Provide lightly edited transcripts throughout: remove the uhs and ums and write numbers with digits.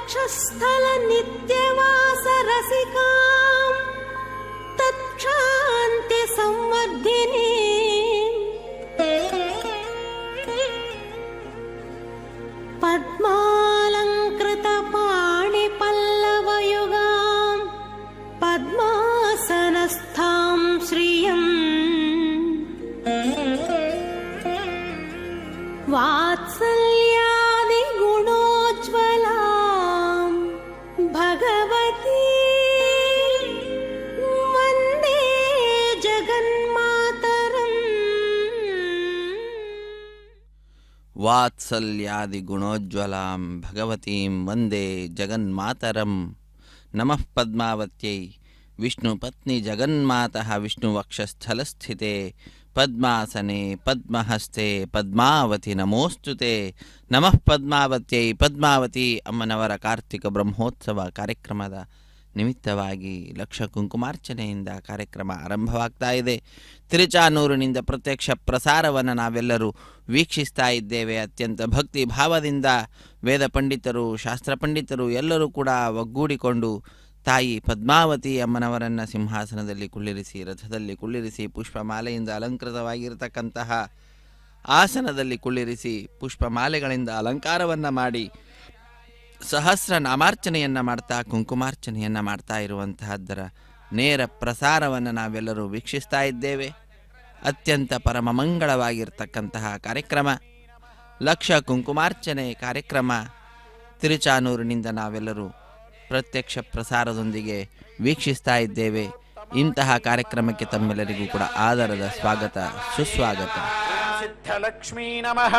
वक्षस्थल नित्यवास रसिकां तत्क्षान्ति संवर्धिनी पद्मालंकृत पाणि पल्लवयुगां पद्मासनस्थां श्रियम् वात्सल्यादि गुणोज्ज्वलां भगवती वन्दे जगन्मातरम्। वात्सल्यादि गुणोज्ज्वलां भगवतीं वन्दे जगन्मातरम्। नमः पद्मावत्यै विष्णुपत्नी जगन्मातः विष्णुवक्षस्थलस्थिते पद्मासने पद्महस्ते पद्मावತಿ ನಮೋಸ್ತುತೆ. ನಮಃ ಪದ್ಮಾವತ್ಯೈ. ಪದ್ಮಾವತಿ ಅಮ್ಮನವರ ಕಾರ್ತಿಕ ಬ್ರಹ್ಮೋತ್ಸವ ಕಾರ್ಯಕ್ರಮದ ನಿಮಿತ್ತವಾಗಿ ಲಕ್ಷ ಕುಂಕುಮಾರ್ಚನೆಯಿಂದ ಕಾರ್ಯಕ್ರಮ ಆರಂಭವಾಗ್ತಾ ಇದೆ. ತಿರುಚಾನೂರಿನಿಂದ ಪ್ರತ್ಯಕ್ಷ ಪ್ರಸಾರವನ್ನು ನಾವೆಲ್ಲರೂ ವೀಕ್ಷಿಸ್ತಾ ಇದ್ದೇವೆ. ಅತ್ಯಂತ ಭಕ್ತಿ ಭಾವದಿಂದ ವೇದ ಪಂಡಿತರು, ಶಾಸ್ತ್ರ ಪಂಡಿತರು ಎಲ್ಲರೂ ಕೂಡ ಒಗ್ಗೂಡಿಕೊಂಡು ತಾಯಿ ಪದ್ಮಾವತಿ ಅಮ್ಮನವರನ್ನು ಸಿಂಹಾಸನದಲ್ಲಿ ಕುಳ್ಳಿರಿಸಿ, ರಥದಲ್ಲಿ ಕುಳ್ಳಿರಿಸಿ, ಪುಷ್ಪಮಾಲೆಯಿಂದ ಅಲಂಕೃತವಾಗಿರತಕ್ಕಂತಹ ಆಸನದಲ್ಲಿ ಕುಳ್ಳಿರಿಸಿ, ಪುಷ್ಪಮಾಲೆಗಳಿಂದ ಅಲಂಕಾರವನ್ನು ಮಾಡಿ, ಸಹಸ್ರ ನಾಮಾರ್ಚನೆಯನ್ನು ಮಾಡ್ತಾ, ಕುಂಕುಮಾರ್ಚನೆಯನ್ನು ಮಾಡ್ತಾ ಇರುವಂತಹದ್ದರ ನೇರ ಪ್ರಸಾರವನ್ನು ನಾವೆಲ್ಲರೂ ವೀಕ್ಷಿಸ್ತಾ ಇದ್ದೇವೆ. ಅತ್ಯಂತ ಪರಮ ಮಂಗಳವಾಗಿರ್ತಕ್ಕಂತಹ ಕಾರ್ಯಕ್ರಮ ಲಕ್ಷ ಕುಂಕುಮಾರ್ಚನೆ ಕಾರ್ಯಕ್ರಮ ತಿರುಚಾನೂರಿನಿಂದ ನಾವೆಲ್ಲರೂ ಪ್ರತ್ಯಕ್ಷ ಪ್ರಸಾರದೊಂದಿಗೆ ವೀಕ್ಷಿಸ್ತಾ ಇದ್ದೇವೆ. ಇಂತಹ ಕಾರ್ಯಕ್ರಮಕ್ಕೆ ತಮ್ಮೆಲ್ಲರಿಗೂ ಕೂಡ ಆದರದ ಸ್ವಾಗತ, ಸುಸ್ವಾಗತ. ಸಿದ್ಧಲಕ್ಷ್ಮೀ ನಮಃ.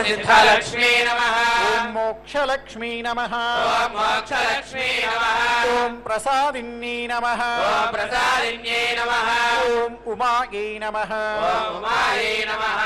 ಸಿದ್ಧಲಕ್ಷ್ಮೀ ನಮಃ. ಓಂ ಮೋಕ್ಷಲಕ್ಷ್ಮೀ ನಮಃ. ಓಂ ಮೋಕ್ಷಲಕ್ಷ್ಮೀ ನಮಃ. ಓಂ ಪ್ರಸಾದಿನ್ಯೈ ನಮಃ. ಓಂ ಪ್ರಸಾದಿನ್ಯೈ ನಮಃ. ಓಂ ಉಮಾಯೈ ನಮಃ. ಓಂ ಉಮಾಯೈ ನಮಃ.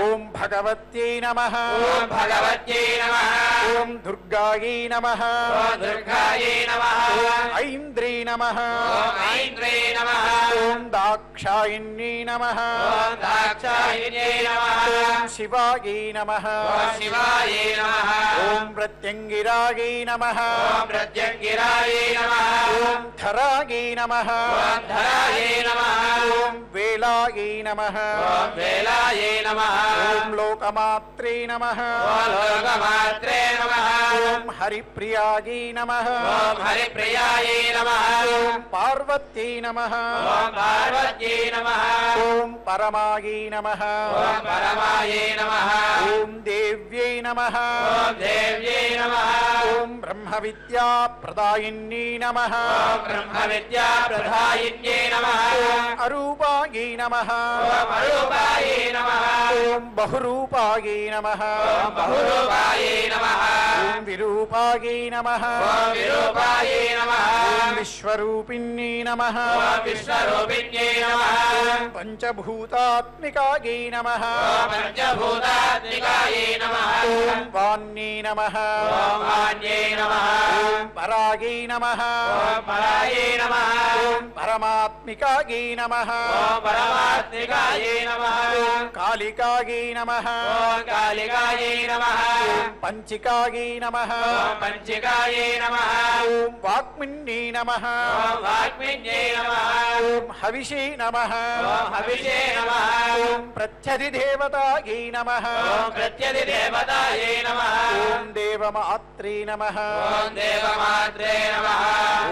ಓಂ ಭಗವತ್ಯೈ ನಮಃ. ಓಂ ಭಗವತ್ಯೈ ನಮಃ. ಓಂ ದುರ್ಗಾಯೈ ನಮಃ. ಓಂ ದುರ್ಗಾಯೈ ನಮಃ. ಓಂ ಐಂದ್ರೈ ನಮಃ. ಓಂ ಐಂದ್ರೈ ನಮಃ. ಓಂ ದಾಕ್ಷಾಯಿನ್ಯೈ ನಮಃ. ಓಂ ದಾಕ್ಷಾಯಿನ್ಯೈ ನಮಃ. ಓಂ ಶಿವಾಯೈ ನಮಃ. ಓಂ ಶಿವಾಯೈ ನಮಃ. ಓಂ ಪ್ರತ್ಯಂಗಿರಾಯೈ ನಮಃ. ಓಂ ಪ್ರತ್ಯಂಗಿರಾಯೈ ನಮಃ. ಓಂ ಧರಾಯೈ ನಮಃ. ಓಂ ಧರಾಯೈ ನಮಃ. ಓಂ ವೇಲಾಯೈ ನಮಃ. ಓಂ ವೇಲಾಯೈ ನಮಃ. ಓಂ ಲೋಕಮಾತ್ರೇ ನಮಃ. ಓಂ ಲೋಕಮಾತ್ರೇ ನಮಃ. ಓಂ ಹರಿಪ್ರಿಯಾಯೈ ನಮಃ. ಓಂ ಹರಿಪ್ರಿಯಾಯೈ ನಮಃ. ಓಂ ಪಾರ್ವತ್ಯೈ ನಮಃ. ಓಂ ಪಾರ್ವತ್ಯೈ ನಮಃ. ಓಂ ಪರಮಾಯೈ ನಮಃ. ಓಂ ಪರಮಾಯೈ ನಮಃ. ಓಂ ದೇವ್ಯೈ ನಮಃ. ಓಂ ದೇವ್ಯೈ ನಮಃ. ಓಂ ಬ್ರಹ್ಮವಿದ್ಯಾ ಪ್ರದಾಯಿನ್ಯೈ ನಮಃ. ಓಂ ಬ್ರಹ್ಮವಿದ್ಯಾ ಪ್ರದಾಯಿನ್ಯೈ ನಮಃ. ಓಂ ಅರೂಪಾಯೈ ನಮಃ. ಓಂ ಅರೂಪಾಯೈ ನಮಃ. ಓಂ ಬಹುರೂಪಾಯೈ ನಮಃ. ಓಂ ಬಹುರೂಪಾಯೈ ನಮಃ. ಓಂ ವಿರೂಪಾಯೈ ನಮಃ. ಓಂ ವಿರೂಪಾಯೈ ನಮಃ. ಓಂ ವಿಶ್ವರೂಪಿಣ್ಯೈ ನಮಃ. ಓಂ ವಿಶ್ವರೂಪಿಣ್ಯೈ ನಮಃ. ಓಂ ಪಂಚಭೂತಾತ್ಮಿಕಾಯೈ ನಮಃ. ಓಂ ಪಂಚಭೂತಾತ್ಮಿಕಾಯೈ ನಮಃ. ಓಂ ವಾಣ್ಯೈ ನಮಃ. ಓಂ ವಾಣ್ಯೈ ನಮಃ. ಓಂ ಪರಾಯೈ ನಮಃ. ಓಂ ಪರಾಯೈ ನಮಃ. ಓಂ ಪರಮಾತ್ಮಿಕಾಯೈ ನಮಃ. ಓಂ ಪರಮಾತ್ಮಿಕಾಯೈ ನಮಃ. ಓಂ ಕಾಲಿಕಾಯೈ ನಮಃ. ಓಂ ಕಾಲಿಕಾಯೈ ನಮಃ. ಓಂ ಪಂಚಿಕಾಯೈ ನಮಃ. ಓಂ ಪಂಚಿಕಾಯೈ ನಮಃ. ಓಂ ವಾಗ್ಮಿನ್ಯೈ ನಮಃ. ಓಂ ವಾಗ್ಮಿನ್ಯೈ ನಮಃ. ಓಂ ಹವಿಷೇ ನಮಃ. ಓಂ ಹವಿಷೇ ನಮಃ. ಓಂ ಪ್ರತ್ಯಧಿದೇವತಾಯೈ ನಮಃ. ಓಂ ಪ್ರತ್ಯಧಿದೇವತಾಯೈ ನಮಃ. ಓಂ ದೇವಮಾತ್ರೇ ನಮಃ. ಓಂ ದೇವಮಾತ್ರೇ ನಮಃ.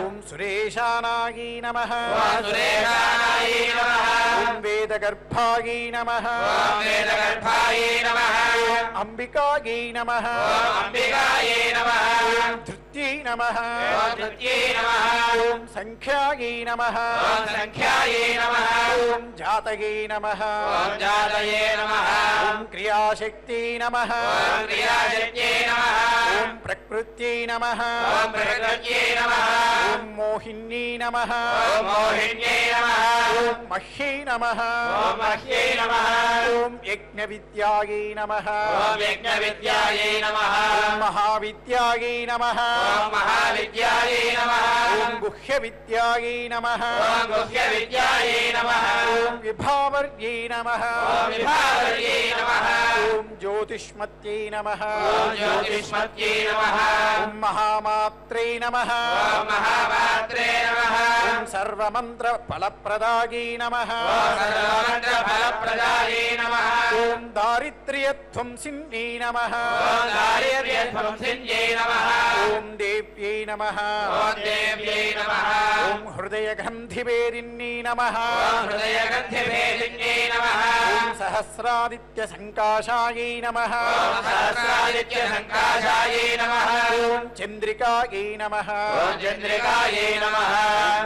ಓಂ ಸುರೇಶಾನಾಯೈ ನಮಃ. ಓಂ ಸುರೇಶಾನಾಯೈ ನಮಃ. ಓಂ ವೇದಗರ್ಭಾಯೈ ನಮಃ. ಓಂ ವೇದಗರ್ಭಾಯೈ ನಮಃ. ಓಂ ಅಂಬಿಕಾಯೈ ನಮಃ. ಓಂ ಅಂಬಿಕಾಯೈ ನಮಃ. ಓಂ ಧೃತ್ಯೈ ನಮಃ. ಓಂ ಧೃತ್ಯೈ ನಮಃ. ಓಂ ಸಂಖ್ಯಾಯೈ ನಮಃ. ಓಂ ಸಂಖ್ಯಾಯೈ ನಮಃ. ಓಂ ಜಾತಯೈ ನಮಃ. ಓಂ ಜಾತಯೇ ನಮಃ. ಓಂ ಕ್ರಿಯಾಶಕ್ತಿೈ ನಮಃ. ಓಂ ಕ್ರಿಯಾಶಕ್ತಿಯೇ ನಮಃ. ಓಂ ಪ್ರಕೃತ್ಯೈ ನಮಃ. ಓಂ ಪ್ರಕೃತ್ಯೈ ನಮಃ. ಓಂ ಮೋಹಿನ್ಯೈ ನಮಃ. ಓಂ ಮೋಹಿನ್ಯೈ ನಮಃ. ಓಂ ಮಹ್ಯೈ ನಮಃ. ಓಂ ಮಹ್ಯೈ ನಮಃ. ಓಂ ಯಜ್ಞವಿದ್ಯಾಯೈ ನಮಃ. ಓಂ ಯಜ್ಞವಿದ್ಯಾಯೈ ನಮಃ. ಓಂ ಮಹಾವಿದ್ಯಾಯೈ ನಮಃ. ಓಂ ಮಹಾವಿದ್ಯಾಯೈ ನಮಃ. ಓಂ ಗುಹ್ಯವಿದ್ಯಾಯೈ ನಮಃ. ಓಂ ಗುಹ್ಯವಿದ್ಯಾಯೈ ನಮಃ. ಓಂ ವಿಭಾವರ್ಯೈ ನಮಃ. ಓಂ ವಿಭಾವರ್ಯೈ ನಮಃ. ಓಂ ಜ್ಯೋತಿಷ್ಮತ್ಯೈ ನಮಃ. ಓಂ ಜ್ಯೋತಿಷ್ಮತ್ಯೈ ನಮಃ. नमः ఓం మహామాత్రే నమః ॐ महामात्रे नमः ఓం సర్వమంత్ర ఫలప్రదాయే నమః ॐ सर्वमन्त्रफलप्रदाये नमः ఓం దారిద్ర్యధ్వంసిన్యై నమః ॐ दारिद्र्यध्वंसिन्यै नमः ఓం దేవ్యై నమః ॐ देव्यै नमः ఓం హృదయగ్రంథివేదిన్యై నమః ॐ हृदयगन्धिभेदिन्यै नमः ఓం సహస్రాదిత్య సంకాశాయై నమః ॐ सहस्रादित्यसङ्काशायै नमः ఓం చంద్రికాయై నమః ॐ चन्द्रिकायै नमः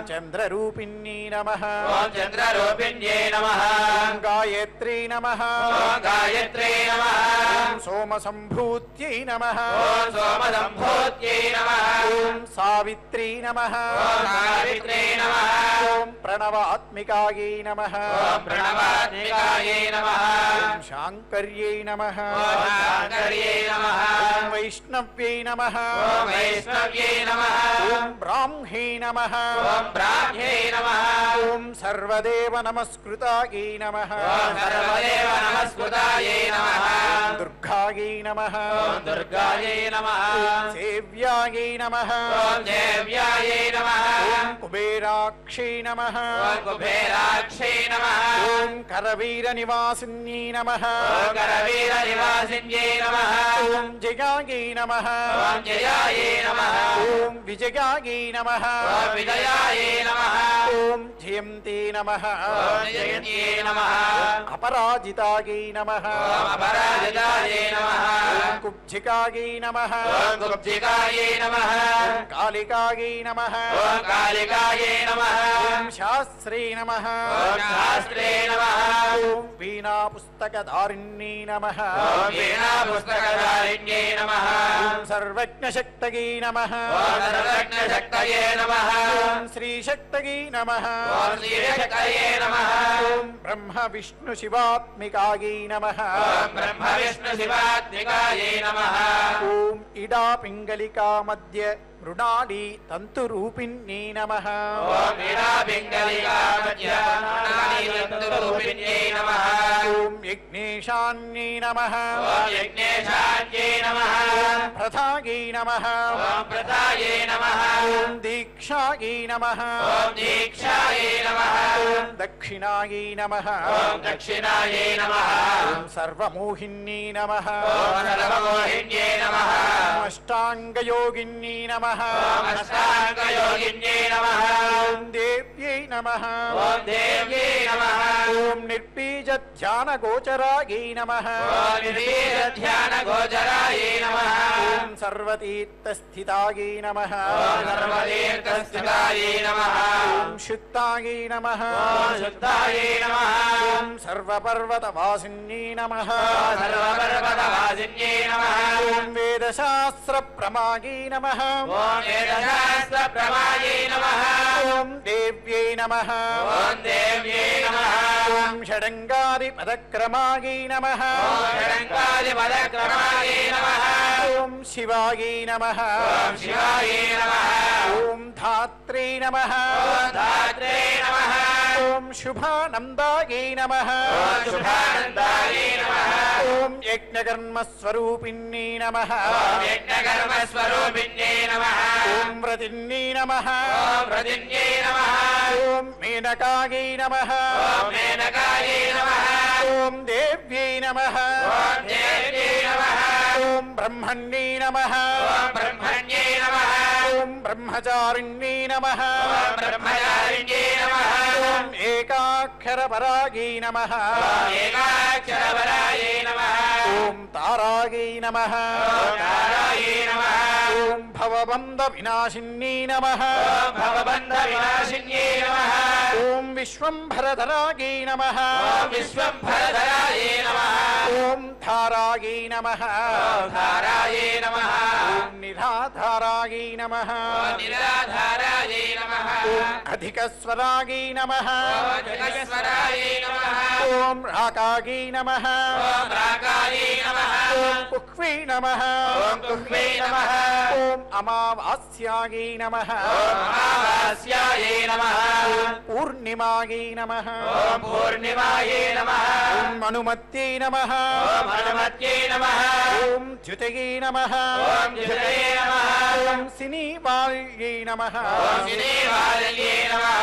చంద్రరూపిణ్యై నమః ॐ चन्द्ररूपिण्यै नमः ఓం గాయత్రీ నమః ॐ गायत्र्यै नमः ఓం సోమసంభూత్యై నమః ॐ सोमसम्भूत्यै नमः ఓం సావిత్రీ నమః ॐ सावित्र्यै नमः ఓం ప్రణవాత్మికాయై నమః ॐ प्रणवात्मिकायै नमः ఓం శాంకర్యై నమః ॐ शाङ्कर्यै नमः ఓం వైష్ణవ్యై నమః ॐ वैष्णव्यै नमः ఓం బ్రాహ్మీ నమః ॐ ब्राह्म्यै नमः ఓం సర్వదేవ నమస్కృతాయై నమః ॐ सर्वदेव नमस्कृतायै नमः దుర్గాయై నమః ॐ दुर्गायै नमः సేవ్యాయై నమః ॐ देव्यायै नमः ఓం కుబేరాక్షై నమః ॐ कुबेराक्षै नमः ఓం కరవీర నివాసిన్యై నమః ॐ करवीरनिवासिन्यै नमः ఓం జయాయై నమః ॐ जयायै नमः ఓం విజయాయై నమః ॐ विजयायै नमः ఓం జయంతే నమః ॐ जयन्त्यै नमः అపరాజితాయై నమః ॐ अपराजितायै नमः ఓం కుబ్జికాయై నమః ॐ गुब्जिकायै नमः ఓం కాళికాయై నమః ॐ कालिकायै नमः ఓం శాస్త్రే నమః ॐ शास्त्रे नमः ఓం వీణా పుస్తకధారిణ్యై నమః ॐ वीणापुस्तकधारिण्यै नमः ఓం సర్వజ్ఞశక్తయై నమః ॐ सर्वज्ञशक्तये नमः ఓం శ్రీశక్తయై నమః ॐ श्रीशक्तये नमः ఓం బ్రహ్మ విష్ణు శివాత్మికాయై నమః ॐ ब्रह्मविष्णुशिवात्मिकायै नमः ఓం ఇడా పింగళికా మధ్య మృణాళి తంతురూపిణ్యై నమః ॐ वीणापिङ्गलिकामध्यरूपिण्यै नमः ఓం యజ్ఞేశాన్యై నమః ॐ यज्ञेशान्यै नमः ఓం ప్రథాయై నమః ॐ प्रदायै नमः ఓం దీక్షాయై నమః ॐ दीक्षायै नमः ఓం దక్షిణాయై నమః ॐ दक्षिणायै नमः ఓం సర్వమోహిన్యై నమః ॐ सर्वमोहिन्यै नमः ఓం అష్టాంగయోగిన్యై నమః ॐ अष्टाङ्गयोगिन्यै नमः ఓం దేవ్యై నమః ॐ देव्यै नमः ఓం నిర్బీజ ధ్యాన గోచరాయై నమః ॐ निर्वीर्यध्यानगोचरायै नमः ఓం సర్వతీర్థస్థితాయై నమః ॐ सर्वतीर्थस्थितायै नमः ఓం శుద్ధాయై నమః ॐ शुद्धायै नमः ఓం సర్వపర్వతవాసిన్యై నమః ॐ सर्वपर्वतवासिन्यै नमः ఓం వేదశాస్త్ర ప్రమాగై నమః ॐ वेदशास्त्रप्रमायै नमः ఓం దేవ్యై నమః ॐ देव्यै नमः ఓం షడంగాది పదక్రమాగై నమః ॐ षडङ्गादिपदक्रमायै नमः ఓం శివాయై నమః ॐ शिवायै नमः ఓం ధాత్రే నమః ॐ धात्रे नमः ఓం శుభానందాయై నమః ॐ शुभानन्दायै नमः ఓం యజ్ఞకర్మస్వరూపిణ్యై నమః ॐ यज्ञकर्मस्वरूपिण्यै नमः ఓం వ్రతిన్యై నమః ॐ प्रतिज्ञै नमः ఓం మేనకాయై నమః ॐ मेनकायै नमः ఓం దేవ్యై నమః ॐ देव्यै नमः ఓం బ్రహ్మణ్యై నమః ॐ ब्रह्मण्यै नमः ఓం బ్రహ్మచారిణ్యై నమః ॐ ब्रह्मचारिण्यै नमः ఓం ఏకాక్షరపరాయై నమః ॐ एकाक्षरवरायै नमः ఓం తారాయై నమః ॐ तारायै नमः ఓం భవబంధ వినాశిన్యై నమః ॐ भवबन्धविनाशिन्यै नमः ఓం విశ్వంభరధరాయై నమః ॐ विश्वम्भरधरायै नमः ఓం ధారాయై నమః ॐ धारायै नमः ఓం నిరాధారాయై నమః ॐ निराधारायै नमः ఓం అధికస్వరాయై నమః ॐ जगस्वरायै नमः ఓం రాకాయై నమః ॐ राकायै नमः ఓం కుహ్వై నమః ॐ कुह्वे नमः ఓం అమావాస్యాయై నమః ॐ महावास्यायै नमः పూర్ణిమాయై నమః ॐ पूर्णिमायै नमः ఓం మనుమత్యై నమః ॐ हनुमत्यै नमः ఓం ద్యుతయై నమః ॐ द्युतये ఓం సినీవాల్యై నమః ఓం శ్రీవాల్యే నమః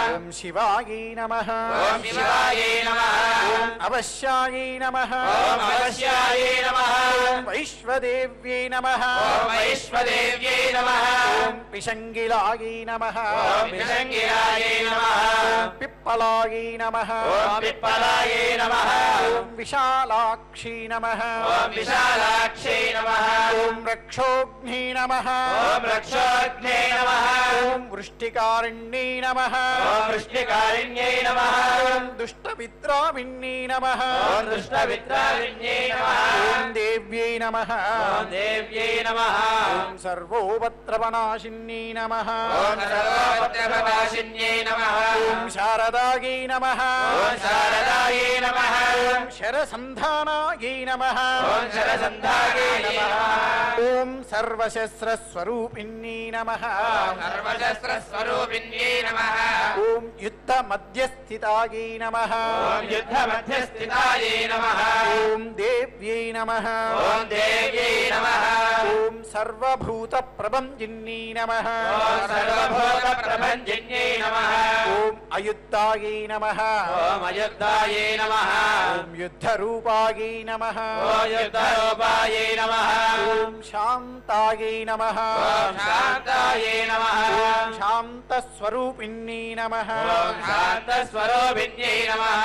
ఓం శివాయై నమః ఓం శివాయే నమః ఓం అవశ్యాయై నమః ఓం అవశ్యాయే నమః ఓం వైశ్వదేవ్యై నమః ఓం వైశ్వదేవ్యే నమః ఓం పిశంగిలాయై నమః ఓం విశంగిరాయే నమః ఓం పిప్పలాయై నమః ఓం పిప్పలాయే నమః ఓం విశాలాక్షి నమః ఓం విశాలాక్షే నమః ఓం రక్షోఘ్ని నమః ఓం రక్షోఘ్నే నమః ఓం వృష్టికారణ్యై నమః ఓం వృష్టికారిణ్యై నమః ఓం దుష్టవిద్రావిణ్యై నమః ఓం దుష్టవిద్రావిణ్యై నమః ఓం దేవ్యై నమః ఓం దేవ్యై నమః ఓం సర్వోపత్రవనాశిన్యై నమః ఓం సర్వోపద్రవనాశిన్యై నమః ఓం శారదాయై నమః ఓం శారదాయే నమః ఓం శరసంధానాయై నమః ఓం శరసంధాయే నమః ఓం సర్వశస్త్రస్వరూపిణ్యై నమః సర్వశస్త్రస్వరూపిణ్యై నమః ఓం యుద్ధ మధ్యస్థితాయై నమః ఓం యుద్ధమధ్యస్థితాయే నమః ఓం దేవ్యై నమః ఓం దేవ్యై నమః ఓం సర్వభూత ప్రభంజిన్యై నమః ఓం సర్వభూతప్రభంజిన్యై నమః ఓం అయుద్ధాయై నమః ఓం అయుద్ధాయే నమః ఓం యుద్ధరూపాయై నమః ఓం యుద్ధరూపాయే నమః ఓం శాంతాయై నమః ఓం శాంతాయే నమః ఓం శాంతస్వరూపిణ్యై నమః ఓం శాంతస్వరూపిణ్యై నమః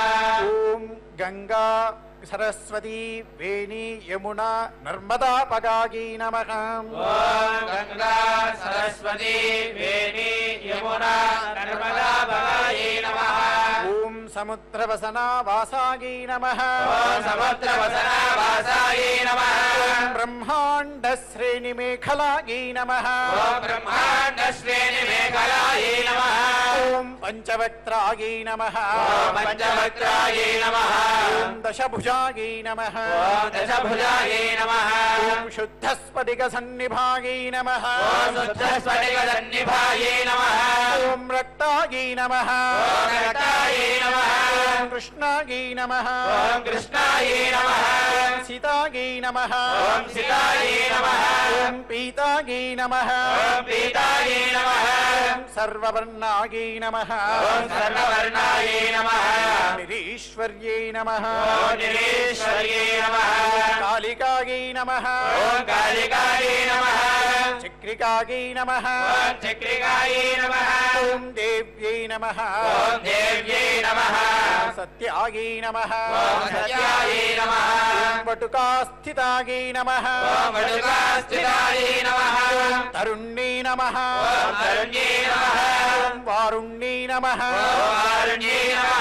ఓం గంగా సరస్వతీ వేణి యమునా నర్మదాపగాయై నమః ఓం గంగా సరస్వతీ వేణి యమునా నర్మదా భగాయే నమః ఓం సముద్రవసనావాసాయై నమః ఓం సముద్రవసనావాసాయే నమః ఓం బ్రహ్మాండ శ్రేణిమేఖలాయై నమః ఓం బ్రహ్మాండ శ్రేణి మేఘలాయే నమః ఓం పంచవక్త్రాయై నమః ఓం పంచవక్త్రాయే నమః ఓం దశభుజాయై నమః ఓం దశభుజాయే నమః ఓం శుద్ధస్ఫటిక సన్నిభాయై నమః ఓం శుద్ధస్ఫటికసన్నిభాయే నమః ఓం రక్తాయై నమః ఓం రక్తాయే నమః ఓం కృష్ణాయై నమః ఓం కృష్ణాయే నమః ఓం సీతాయై నమః ఓం సితాయే నమః ఓం పీతాయై నమః ఓం పీతాయే నమః ఓం సర్వవర్ణాయై నమః ఓం సర్వవర్ణాయే నమః నిరీశ్వర్యై నమః ఓం నిరీశ్వర్యే నమః కాళికాయై నమః ఓం కాళికాయే నమః చక్రికాయై నమః ఓం చక్రికాయే నమః ఓం దేవ్యై నమః ఓం దేవ్యై నమః సత్యాయై నమః ఓం సత్యాయే నమః ఓం వటుకాస్థితాయై నమః ఓం వటుకాస్థితాయే నమః తరుణ్యై నమః ఓం తరుణ్యే నమః ఓం వారుణ్యై నమః ఓం వారుణ్యే నమః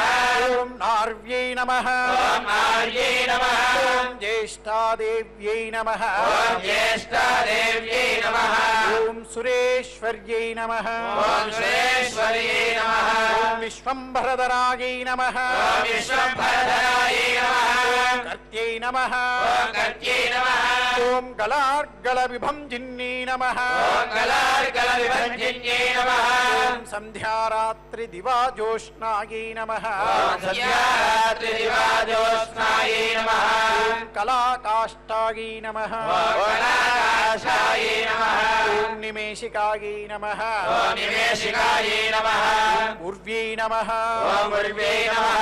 ఓం నార్వ్యై నమః ఓం నార్యే నమః ఓం జ్యేష్ఠాదేవ్యై నమః ఓం జ్యేష్ఠాదేవ్యై నమః ఓం సురేశ్వర్యై నమః ఓం సురేశ్వర్యే నమః ఓం విశ్వంభరధరాయై నమః ఓం విశ్వంభరధరాయే నమః కర్త్యై నమః ఓం కర్త్యై నమః ఓం గలార్గళ విభంజిన్యై నమః ఓం కళార్కల విభంజిన్యే నమః ఓం సంధ్యారాత్రి దివాజోష్ణాయై నమః ఓం సత్యారాత్రి దివాజోత్స్నాయే నమః ఓం కళాకాష్టాయై నమః ఓం కళాకాశాయే నమః ఓం నిమేషికాయై నమః ఓం నివేశికాయే నమః ఉర్వ్యై నమః ఓం ఉర్వ్యై నమః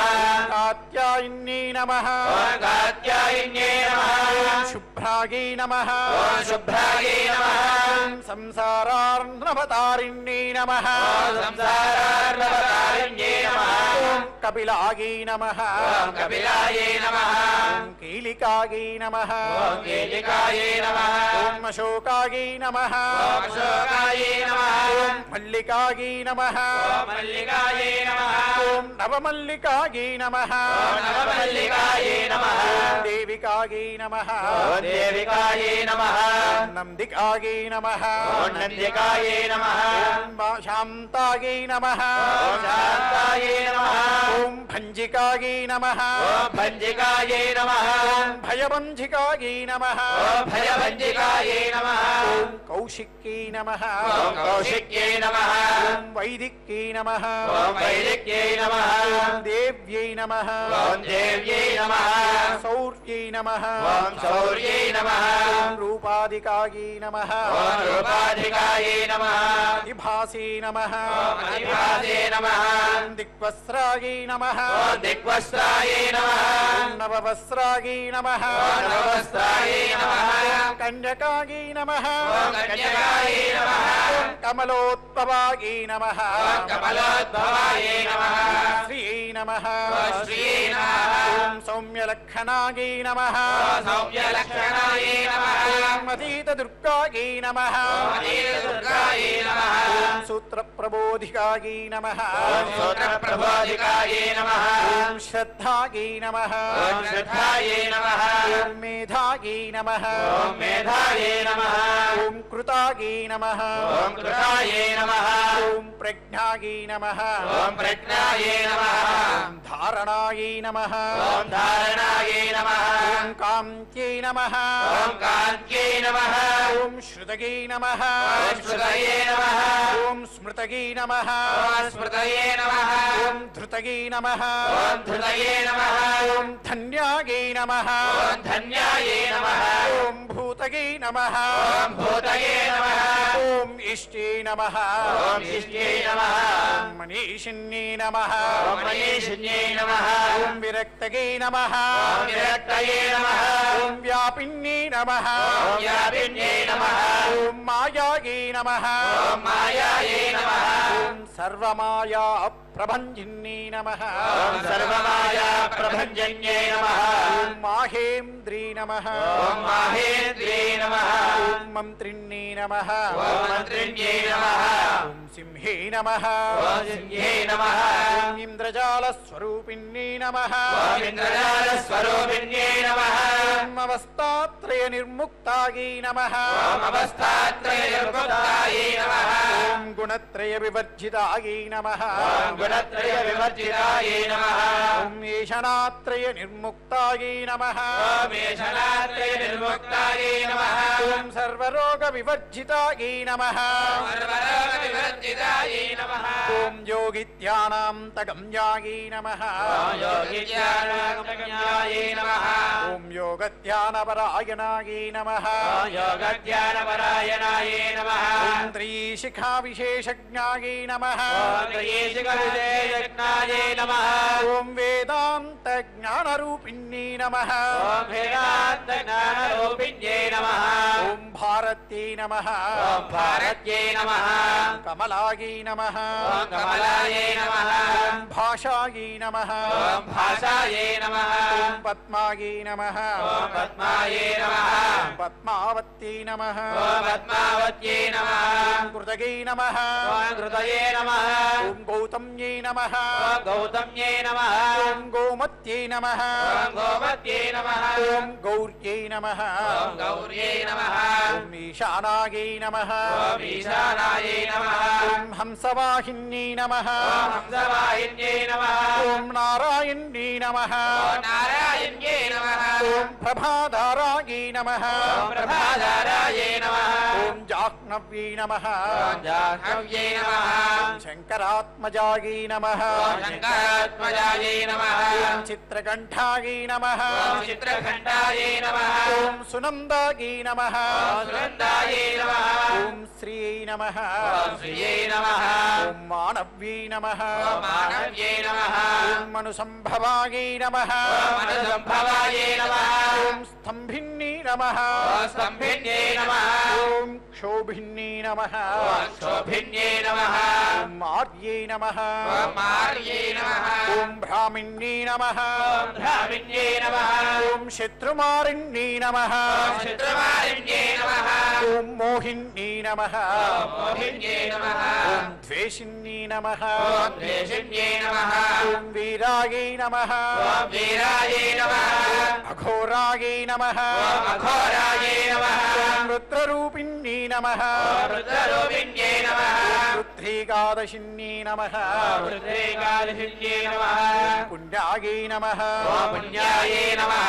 కాత్యాయన్యై నమః ఓం కాత్యాయన్యే నమః ఓం శుభ్రాయై నమః ఓం శుభ్రాయే నమః ఓం సంసారార్ణవతారిణ్యై నమః ఓం సంసారార్ణవతారిణ్యే నమః ఓం కపిలాయై నమః ఓం కపిలాయే నమః ఓం కీలికాయై నమః ఓం కీలికాయే నమః ఓం అశోకాయై నమః ఓం అశోకాయే నమః ఓం మల్లికాయై నమః ఓం మల్లికాయే నమః ఓం నవమల్లికాయై నమః ఓం నవమల్లికాయే నమః ఓం దేవికాయై నమః ఓం దేవికాయే నమః ఓం నందికాయై నమః ఓం నందికాయే నమః ఓం శాంతాయై నమః ఓం శాంతాయే నమః ఓం భంజికాయై నమః ఓం భంజికాయై నమః ఓం భయభంజికాయై నమః ఓం భయభంజికాయై నమః ఓం కౌశిక్యై నమః ఓం కౌశిక్యై నమః ఓం వైదిక్యై నమః ఓం వైదిక్యై నమః ఓం దేవ్యై నమః ఓం దేవ్యై నమః శౌర్యై నమః ఓం శౌర్యై నమః ఓం రూపాదికాయై నమః ఓం రూపాధికాయై నమః అధిభాసే నమః ఓం అధిపాదే నమః ఓం దిగ్వస్త్రాయై నమః ఓం దిగ్వస్త్రాయై నమః ఓం నవవస్త్రాయై నమః ఓం నవవస్త్రాయై నమః ఓం కన్యకాయై నమః ఓం కన్యకాయై నమః ఓం కమలోద్భవాయై నమః ఓం కమలోద్భవాయై నమః శ్రీయై నమః ఓం శ్రీయై నమః ఓం సౌమ్యలక్షణాయై నమః ఓం సౌమ్యలక్షణాయై నమః ఓం అతీతదుర్గాయై నమః ఓం అతీతదుర్గాయై నమః ఓం సూత్రప్రబోధికాయై నమః ఓం సూత్రప్రబోధికాయై నమః ఓం శ్రద్ధాయై నమః ఓం శ్రద్ధాయై నమః ఓం మేధాయై నమః ఓం మేధాయై నమః ఓం కృతాయై నమః ఓం కృతాయై నమః ఓం ప్రజ్ఞాయై నమః ఓం ప్రజ్ఞాయై నమః ఓం ధారణాయై నమః ఓం ధారణాయై నమః ఓం కాంత్యై నమః ఓం కాంత్యై నమః ఓం శృతగై నమః ఓం శృతయే నమః ఓం స్మృతగై నమః ఓం స్మృతయే నమః ఓం ధృతగై నమః ఓం ధృతయే నమః ఓం ధన్యాయై నమః ఓం ధన్యాయై నమః ఓం భూతగై నమః ఓం భూతయే నమః ఓం ఇష్ట్యై నమః ఓం శిష్ట్యై నమః ఓం మనీషిన్యై నమః ఓం మనీషిన్యై నమః ఓం విరక్తగై నమః ఓం విరక్తయే నమః ఓం వ్యాపిన్యై నమః ఓం వ్యాపిన్యై నమః ఓం మాయాయై నమః ఓం మాయాయై నమః ఓం సర్వమాయా ప్రభంజిన్యై నమః ఓం సర్వమాయా ప్రభంజన్యై నమః ఓం మాహేంద్రీ నమః ఓం మాహేంద్రియై నమః ఓం మంత్రిణ్యై నమః ఓం మంత్రిణ్యై నమః ఓం సింహే నమః ఓం సింహే నమః ఓం ఇంద్రజాలస్వరూపిణ్యై నమః ఓం ఇంద్రజాలస్వరూపిణ్యై నమః ఓం అవస్థాత్రయ నిర్ముక్తాయై నమః ఓం అవస్థాత్రయ నిర్ముక్తాయై నమః ఓం గుణత్రయ వివర్జితాయై నమః ఓం గుణత్రయ వివర్జితాయై నమః ఓం ఈశనాత్రయ నిర్ముక్తాయై నమః ఓం ఈశనాత్రయ నిర్ముక్తాయై నమః ఓం సర్వరోగ వివర్జితాయై నమః సర్వలోక వివర్జితాయై నమః ఓం యోగిత్యానాంతగమ్యాయై నమః ఓం యోగిజ్ఞానగమ్యాయై నమః ఓం యోగధ్యానపరాయణాయై నమః ఓం యోగజ్ఞానపరాయణాయై నమః ఓం త్రిశిఖా విశేషజ్ఞాయై నమః ఓం త్రియేశికవిజయజ్ఞాయై నమః ఓం వేదాంత జ్ఞానరూపిణ్యై నమః ఓం వేదాంతజ్ఞానరూపిణ్యై నమః ఓం భారత్యై నమః ఓం భారత్యై నమః కమలాయై నమః ఓం కమలాయై నమః ఓం భాషాయై నమః ఓం భాషాయై నమః ఓం పద్మాయై నమః ఓం పద్మాయై నమః ఓం పద్మావత్యై నమః ఓం పద్మావత్యై నమః ఓం కృతగై నమః ఓం కృతయే నమః ఓం గౌతమ్యై నమః ఓం గౌతమ్యై నమః ఓం గోమత్యై నమః ఓం గోమత్యై నమః ఓం గౌర్యై నమః ఓం గౌర్యై నమః ఓం ఈశానాయై నమః ఓం ఈశానాయై నమః ఓం హంసవాహిన్యై నమః ఓం హంసవాహిన్యై నమః ఓం నారాయణ్యై నమః ఓం నారాయణ్యై నమః ఓం ప్రభాధారాయై నమః ఓం ప్రభాధారాయై నమః ఓం జాహ్నవ్యై నమః ఓం జాహ్నవ్యై నమః ఓం శంకరాత్మజాయై నమః ఓం శంకరాత్మజాయై నమః ఓం చిత్రకంఠాయై నమః ఓం చిత్రఘంటాయై నమః ఓం సునందాయై నమః ఓం సునందాయై నమః ఓం శ్రీయై నమః ఓం శ్రీయై నమః ఓం మానవ్యై నమః ఓం మానవ్యై నమః ఓం మనుసంభవాయై నమః ఓం అనుసంభవాయై నమః ఓం స్తంభిన్యై నమః ఓం స్తంభిన్యై నమః ఓం క్షోభిన్యై నమః ఓం శోభిన్యై నమః ఓం ఆర్యై నమః ఓం ఆర్యై నమః ఓం బ్రాహ్మిణ్యై నమః ఓం బ్రాహ్మణ్యై నమః ఓం శత్రుమారిణ్యై నమః ఓం శత్రుమారిణ్యై నమః ఓం మోహిన్యై నమః ఓం మోహిన్యై నమః ఓం ద్వేషిన్యై నమః ఓం ద్వేషిన్యై నమః ఓం వీరాయై నమః ఓం వీరాయై నమః అఘోరాయై నమః ఓం అఘోరాయై నమః ఓం రుద్రరూపిణ్యై నమః ఓం రుద్రరూపిణ్యై నమః రుద్రేకాదశిన్యై నమః ఓం రుద్రేకాదశిన్యై నమః పుణ్యాయై నమః ఓం పుణ్యాయై నమః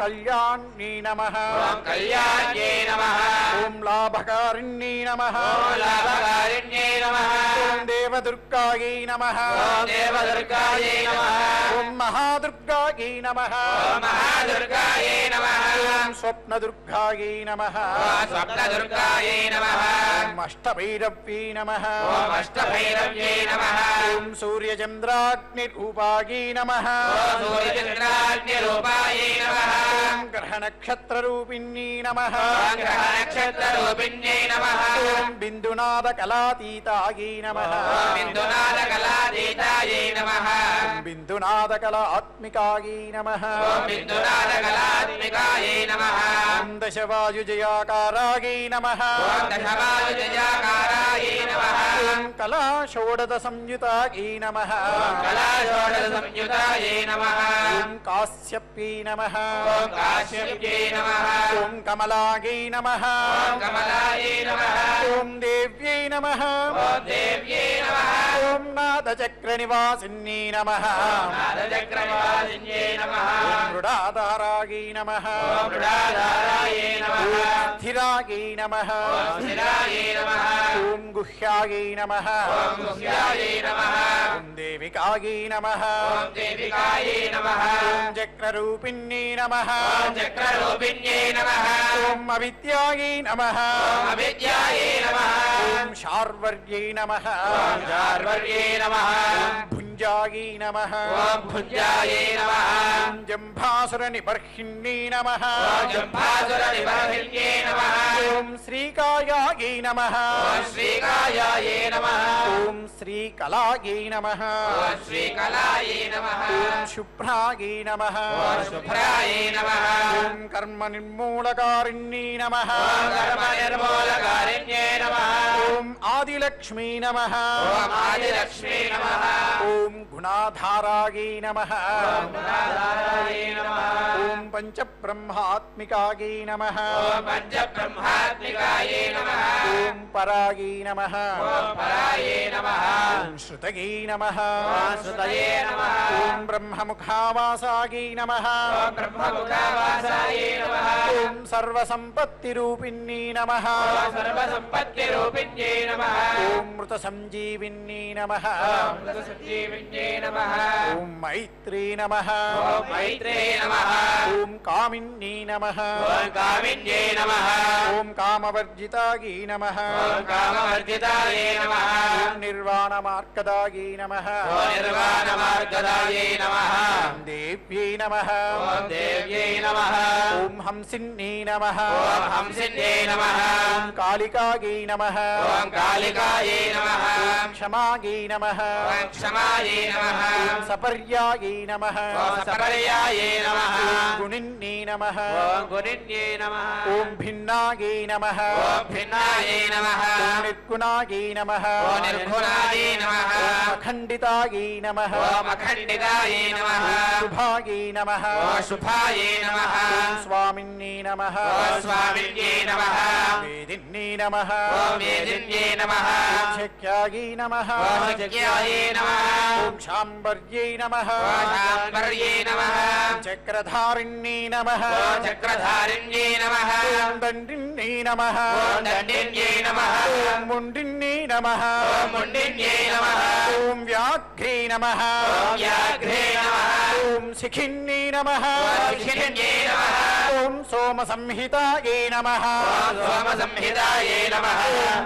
కళ్యాణ్యై నమః ఓం కళ్యాణ్యై నమః ఓం లాభకారిణ్యై నమః ఓం లాభకారిణ్యై నమః ఓం దేవదుర్గాయై నమః ఓం దేవదుర్గాయై నమః ఓం మహాదుర్గాయై నమః ఓం మహాదుర్గాయై నమః ఓం స్వప్నదుర్గాయై నమః ఓం స్వప్నదుర్గాయై నమః ఓం అష్టభైరవ్యై నమః ఓం అష్టభైరవ్యై నమః ఓం సూర్యచంద్రాగ్నిరూపాయై నమః ఓం సూర్యచంద్రాగ్నిరూపాయై నమః ఓం గ్రహనక్షత్రరూపిణ్యై నమః ఓం గ్రహనక్షత్రరూపిణ్యై నమః ఓం బిందునాదకలాతీతాయై నమః ఓం బిందునాదకలాతీతాయై నమః ఓం బిందునాదకలాత్మికాయై నమః ఓం బిందునాదకలాత్మికాయై నమః ఓం దశవాయుజయాకారాయై నమః ఓం దశవాయుజయాకారాయై నమః ఓం కళాషోడద సంయుతాయై నమః ఓం కళాషోడశ సంయుతాయై నమః ఓం కాశ్యప్యై నమః ఓం కాశ్యప్యై నమః ఓం కమలాయై నమః ఓం కమలాయై నమః ఓం దేవ్యై నమః ఓం దేవ్యై నమః ఓం నాదచక్రనివాసిన్యై నమః నాదచక్రనివాసిన్యై నమః ఓం మృడాధారాయై నమః ఓం మృడాధారాయై నమః ఓం స్థిరాయై నమః ఓం స్థిరాయై నమః ఓం గుహ్యాయై నమః ఓం గుహ్యాయై నమః ఓం దేవికాయై నమః ఓం దేవికాయై నమః ఓం చక్రరూపిణ్యై నమః ఓం చక్రరూపిణ్యై నమః ఓం అవిద్యాయై నమః ఓం అవిద్యాయై నమః ఓం శార్వర్యై నమః ఓం శార్వర్యై నమః ఓం భుంజాయై నమః ఓం భుజాయై నమః ఓం జంభాసురనిబర్హిణ్యై నమః ఓం జంభాసురనిబర్హిణ్యై నమః ఓం శ్రీకాయాయై నమః ఓం శ్రీకాయాయై నమః ఓం శ్రీకళాయై నమః ఓం శ్రీకళాయై నమః ఓం శుభ్రాయై నమః ఓం శుభ్రాయై నమః ఓం కర్మ నిర్మూలకారిణ్యై నమః ఓం కర్మ నిర్మూలకారిణ్యై నమః ఓం ఆదిలక్ష్మీ నమః ఓం ఆదిలక్ష్మీ నమః ఓం గుణాధారాయై నమః ఓం గుణాధారాయై నమః ఓం పంచబ్రహ్మాత్మికాయై నమః ఓం పంచబ్రహ్మాత్మికాయై నమః ఓం పరాయై నమః ఓం పరాయై నమః ఓం శృతయై నమః ఓం శృతయే నమః ఓం బ్రహ్మముఖావాసాయై నమః ఓం బ్రహ్మముఖావాసాయై నమః ఓం సర్వసంపత్తిరూపిణ్యై నమః ఓం సర్వసంపత్తిరూపిణ్యై నమః ఓం మృత సంజీవిన్యై నమః ఓం మృతసంజీవిన్యై నమః ఓం మైత్రీ నమః ఓం మైత్రే నమః ఓం కామిన్యై నమః ఓం కామిన్యై నమః ఓం కామవర్జితాయై నమః ఓం కామవర్జితాయై నమః ఓం నిర్వాణమార్గదాయై నమః ఓం నిర్వాణమార్గదాయై నమః ఓం దేవ్యై నమః ఓం దేవ్యై నమః ఓం హంసిన్యై నమః ఓం హంసిన్యై నమః ఓం కాళికాయై నమః ఓం కాళికాయై నమః ఓం క్షమాయై నమః ఓం క్షమాయై నమః ఓం సపర్యాయై నమః ఓం సపర్యాయై నమః ఓం గుణిన్యై నమః ఓం గుణిన్యై నమః ఓం భిన్నాయై నమః ఓం భిన్నాయై నమః ఓం నిర్గుణాయై నమః ఓం నిర్గుణాయై నమః ఓం అఖండితాయై నమః ఓం అఖండితాయై నమః శుభాయై నమః ఓం శుభాయై నమః ఓం స్వామిన్యై నమః ఓం స్వామిన్యై నమః వేదిన్యై నమః ఓం వేదిన్యై నమః ఓం శక్యాయై నమః ఓం శక్యాయై నమః ఓం శాంబర్యై నమః ఓం శాంబర్యై నమః ఓం చక్రధారిణ్యై నమః ఓం చక్రధారిణ్యై నమః ఓం దండిన్యై నమః ఓం దండిన్యై నమః ఓం ముండిన్యై నమః ఓం ముండిన్యై నమః ఓం వ్యాఘ్రే నమః ఓం వ్యాఘ్రే నమః ఓం శిఖిన్యై నమః ఓం శిఖిన్యై నమః ఓం సోమ సంహితాయై నమః ఓం సోమసంహితాయై నమః ఓం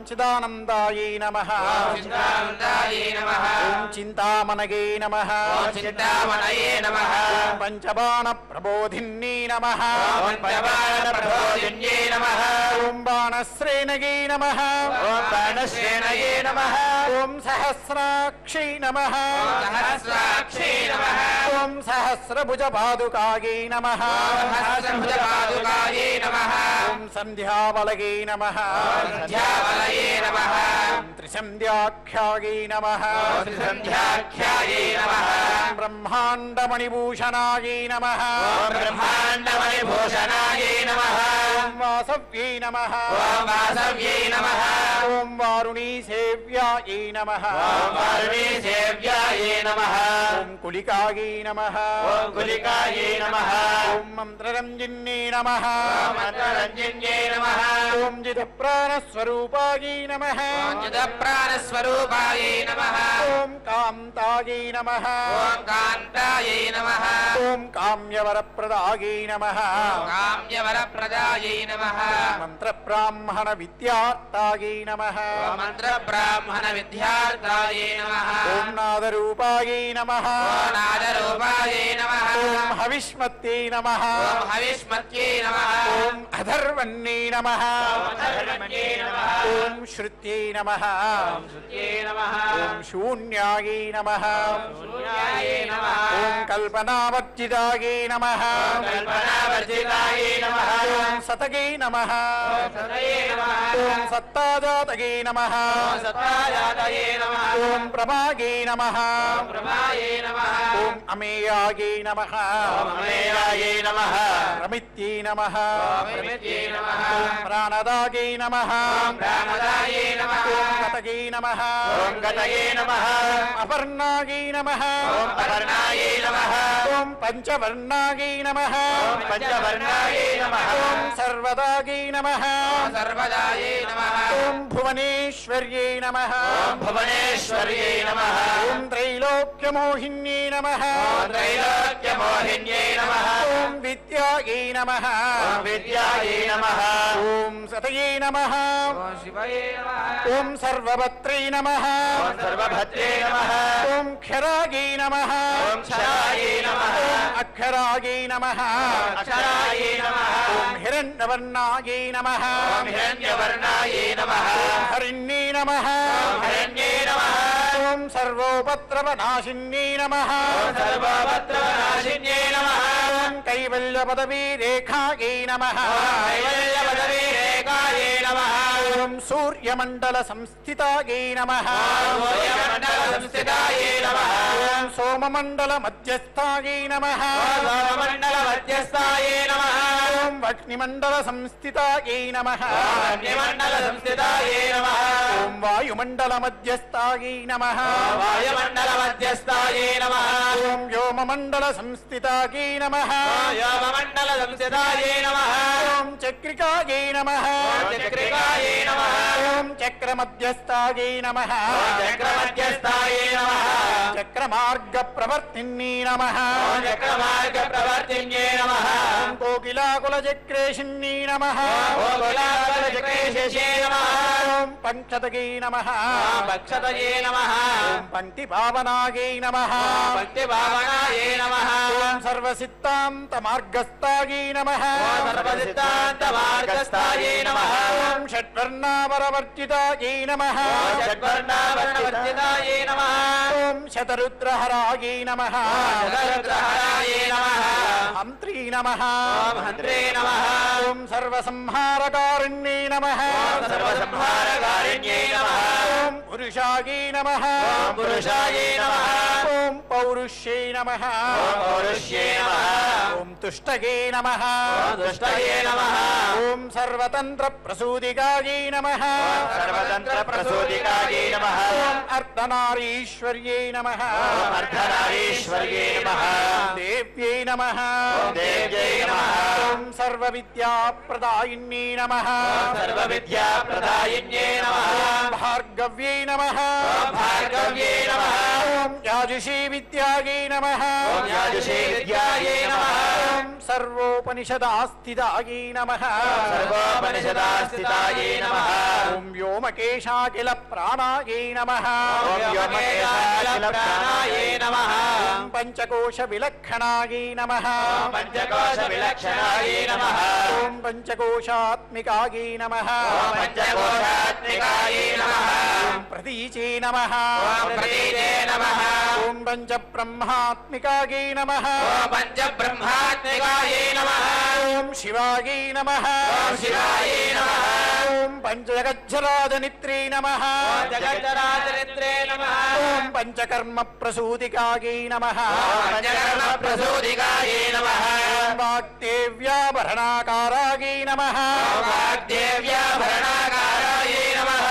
చిదానందాయై నమః ఓం చిదానందాయై నమః ఓం చింతామణయై నమః ఓం చింతామణయే నమః ఓం పంచబాణ ప్రబోధిన్యై నమః ఓం పంచబాణప్రబోధిన్యై నమః ఓం బాణశ్రేణయై నమః ఓం బాణశ్రేణయే నమః ఓం సహస్రాక్షై నమః ఓం సహస్రాక్షై నమః ఓం సహస్రభుజ పాదుకాయై నమః ఓం సహస్రభుజపాదుకాయై నమః ఓం సంధ్యావలగే నమః సంధ్యావలయే నమః త్రిసంధ్యాఖ్యాయై నమః త్రిసంధ్యాఖ్యాయే నమః బ్రహ్మాండమణిభూషణాయై నమః బ్రహ్మాండమణిభూషణాయే నమః వాసవ్యై నమః వాసవ్యై నమః ఓం వారుణీసేవ్యాయై నమః వారుణీసేవ్యాయే నమః ఓం కులికాయై నమః ఓం కులికాయే నమః ఓం మంత్రరంజిన్యై నమః మంత్రరంజన్యే నమః ఓం జితప్రాణస్వరూపాయై నమః చిదప్రాణస్వరూపాయే నమః ఓం కాంతాయై నమః ఓం కాంతాయే నమః ఓం కామ్యవరప్రదాయై నమః కామ్యవరప్రదాయే నమః మంత్రబ్రాహ్మణ విద్యార్థాయై నమః మంత్రబ్రాహ్మణ విద్యార్థాయే నమః ఓం నాదరూపాయై నమః ఓం నాదరూపాయే నమః ఓం హవిష్మత్యై నమః ఓం హవిష్మత్యే నమః ఓం అధర్వణ్యై నమః అధర్వణ్యే నమః ఓం శృత్యై నమః శృత్యే నమః ఓం శూన్యాయై నమః శూన్యాయే నమః ఓం కల్పనావర్జితాయై నమః కల్పనావర్జితాయే నమః ఓం సతగై నమః సతయే నమః ఓం సత్తాజాతగై నమః సత్తాజాతయే నమః ఓం ప్రభాగై నమః ప్రభాయే నమః ఓం అమేయాయై నమః అమేయాయే నమః ప్రమిత్యై నమః ప్రమిత్యే నమః ఓం ప్రాణదాయై నమః ప్రాణదాయే నమః ఓం గతగై నమః ఓం గతయే నమః అపర్ణాగై నమః ఓం అపర్ణాయే నమః ఓం పంచవర్ణాగై నమః ఓం పంచవర్ణాయే నమః ఓం సర్వదాగై నమః ఓం సర్వదాయే నమః ఓం భువనేశ్వర్యై నమః ఓం భువనేశ్వర్యే నమః ఓం త్రైలోక్యమోహిన్యై నమః ఓం త్రైలోక్యమోహిన్యే నమః ఓం విద్యాయై నమః ఓం విద్యాయే నమః ఓం సతయై నమః ఓం శివయే నమః ఓం సర్వభత్రై నమః ఓం సర్వభద్రే నమః ఓం క్షరాగై నమః ఓం క్షరాయే నమః ఓం అక్షరాగై నమః అక్షరాయే నమః ఓం హిరణ్యవర్ణాయై నమః ఓం హిరణ్యవర్ణాయే నమః ఓం హరిణ్యై నమః ఓం హిరణ్యే నమః ఓం సర్వోపద్రవనాశిన్యై నమః ఓం సర్వభద్రనాశిన్యే నమః ఓం కైవల్యపదవీ రేఖాయై నమః ఓం కైవల్యపదవీ రేఖాయే నమః ఓం సూర్యమండల సంస్థితాయై నమః ఓం సూర్యమండల సంస్థితాయే నమః ఓం సోమమండల మధ్యస్థాయై నమః ఓం సోమమండల మధ్యస్థాయే నమః ఓం వహ్నిమండల సంస్థితాయై నమః ఓం అగ్నిమండల సంస్థితాయే నమః ఓం వాయుమండల మధ్యస్థాయై నమః ఓం వాయుమండల మధ్యస్థాయే నమః ఓం వ్యోమమండల సంస్థితాయై నమః ఓం యోగమండల సంస్థితాయే నమః ఓం చక్రికాయై నమః ఓం చక్రికాయే నమః ఓం చక్రమధ్యస్థాయై నమః ఓం చక్రమధ్యస్థాయే నమః చక్రమార్గ ప్రవర్తిన్యై నమః ఓం చక్రమార్గ ప్రవర్తిన్యే నమః ఓం కోకిలాకుల చక్రేషిన్యై నమః ఓం గులాబల చక్రేశే నమః ఓం పంచతగై నమః ఓం భక్షతయే నమః ఓం పంక్తి భావనాయై నమః ఓం భక్తి భావనాయే నమః ఓం సర్వసిద్ధాంత మార్గస్థాయై నమః ఓం సర్వసిద్ధాంత మార్గస్థాయే నమః ఓం షడ్వర్ణావరవర్జితాయై నమః ఓం షడ్వర్ణావర్ణవర్జితాయే నమః ఓం శతరుద్రహరాయై నమః శతరుద్రహరాయే నమః హంత్రీ నమః ఓం హంత్రే నమః ఓం సర్వసంహారకారిణ్యై నమః ఓం సర్వసంహారకారిణ్యే నమః ఓం పురుషాయై నమః ఓం పురుషాయే నమః ఓం పౌరుష్యై నమః ఓం పౌరుష్యే నమః ఓం తుష్టగే నమః ఓం దుష్టయే నమః ఓం సర్వతంత్ర ప్రసూదికాయై నమః ఓం సర్వతంత్ర ప్రసూదికాయే నమః ఓం అర్ధనారీశ్వర్యై నమః ఓం అర్ధనారీశ్వర్యే నమః దేవ్యై నమః ఓం దేవ్యై నమః ఓం సర్వవిద్యాప్రదాయిన్యై నమః ఓం సర్వవిద్యాప్రదాయిన్యే నమః భార్గవ్యై నమః ఓం భార్గవ్యే నమః ఓం యాజుషీ విద్యాయై నమః ఓం యాజుషే విద్యాయే నమః ఓం సర్వోపనిషదాస్థితాయై నమః సర్వోపనిషదాస్థితాయే నమః ఓం వ్యోమకేశాఖిల ప్రాణాయై నమః ఓం వ్యోమకేశాఖిల ప్రాణాయే నమః ఓం పంచకోశ విలక్షణాయై నమః ఓం పంచకోశ విలక్షణాయే నమః ఓం పంచకోశాత్మికాయై నమః ఓం పంచకోశాత్మికాయే నమః ఓం ప్రతీచే నమః ఓం ప్రతీతే నమః ఓం పంచబ్రహ్మాత్మికాయై నమః ఓం పంచబ్రహ్మాత్మికాయై నమః ఓం శివాయై నమః ఓం శివాయై నమః ఓం పంచగజ్జరాజనిత్రే నమః ఓం జగజ్జరాజనిత్రే నమః ఓం పంచకర్మ ప్రసూతికాయై నమః ఓం పంచకర్మ ప్రసూతికాయై నమః ఓం వాగ్దేవ్యాభరణాకారాయై నమః ఓం వాగ్దేవ్యాభరణాకారాయై నమః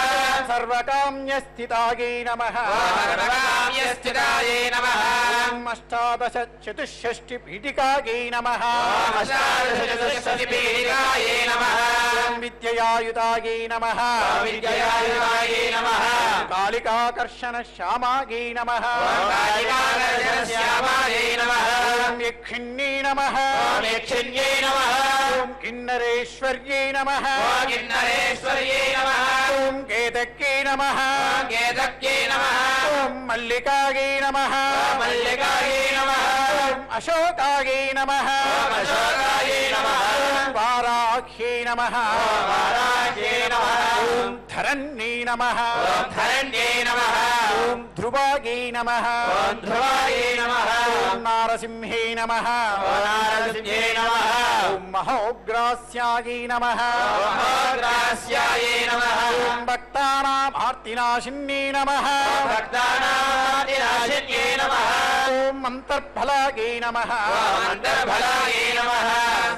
సర్వకామ్యస్థితాయై నమః ఓం సర్వకామ్యస్థితాయై నమః ఓం అష్టాదశ చతుషష్ఠి పీఠికాయై నమః ఓం అష్టాదశచతుష్షష్టిపీఠికాయై నమః ఓం విద్యయాయుతాయై నమః ఓం విద్యయాయుతాయై నమః కాళికాకర్షణ శ్యామాయై నమః ఓం కాళికాకర్షణశ్యామాయై నమః ఓం యక్షిణ్యై నమః ఓం యక్షిణ్యై నమః ఓం కిన్నరేశ్వర్యై నమః ఓం కిన్నరేశ్వర్యై నమః ఓం కేతక్యై నమః ఓం కేతక్యై నమః ఓం మల్లికాయై నమః ఓం మల్లికాయై నమః ఓం అశోకాయై నమః ఓం అశోకాయై నమః ఓం వారాహ్యై నమః ఓం వారాహ్యై నమః ఓం ధరణ్యై నమః ఓం ధరణ్యై నమః ఓం ధ్రువాయై నమః ఓం ధ్రువాయై నమః ఓం నారసింహై నమః ఓం నారసింహై నమః ఓం మహోగ్రాస్యాయై నమః ఓం మహోగ్రాస్యాయై నమః ఓం భక్తానాం ఆర్తినాశిన్యై నమః ఓం భక్తానాదినాశిన్యై నమః ఓం అంతర్ఫలాయై నమః ఓం అంతర్ఫలాయై నమః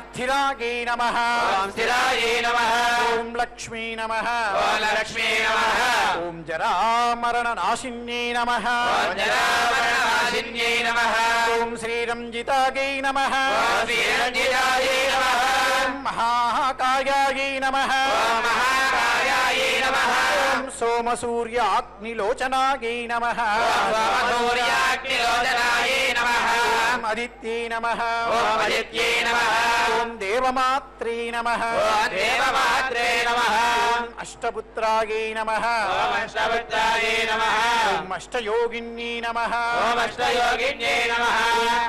స్థిరాయై నమః ఓం స్థిరాయై నమః ఓం లక్ష్మీ నమః ఓం లక్ష్మీ నమః ఓం జరామరణనాశిన్యై నమః ఓం జరామరణనాశిన్యై నమః ఓం శ్రీరంజితాయై నమః ఓం శ్రీరంజితాయై నమః ఓం మహాకాయాయై నమః ఓం మహాకాయాయై నమః ఓం సోమసూర్యాగ్నిలోచనాయై నమః ఓం సోమసూర్యాగ్నిలోచనాయై నమః ఓం అదిత్యై నమః ఓం ఆదిత్యై నమః ఓం దేవమాత్రే నమః ఓం దేవమాత్రే నమః ఓం అష్టపుత్రాయై నమః ఓం అష్టపుత్రాయై నమః ఓం అష్టయోగిన్యై నమః ఓం అష్టయోగిన్యై నమః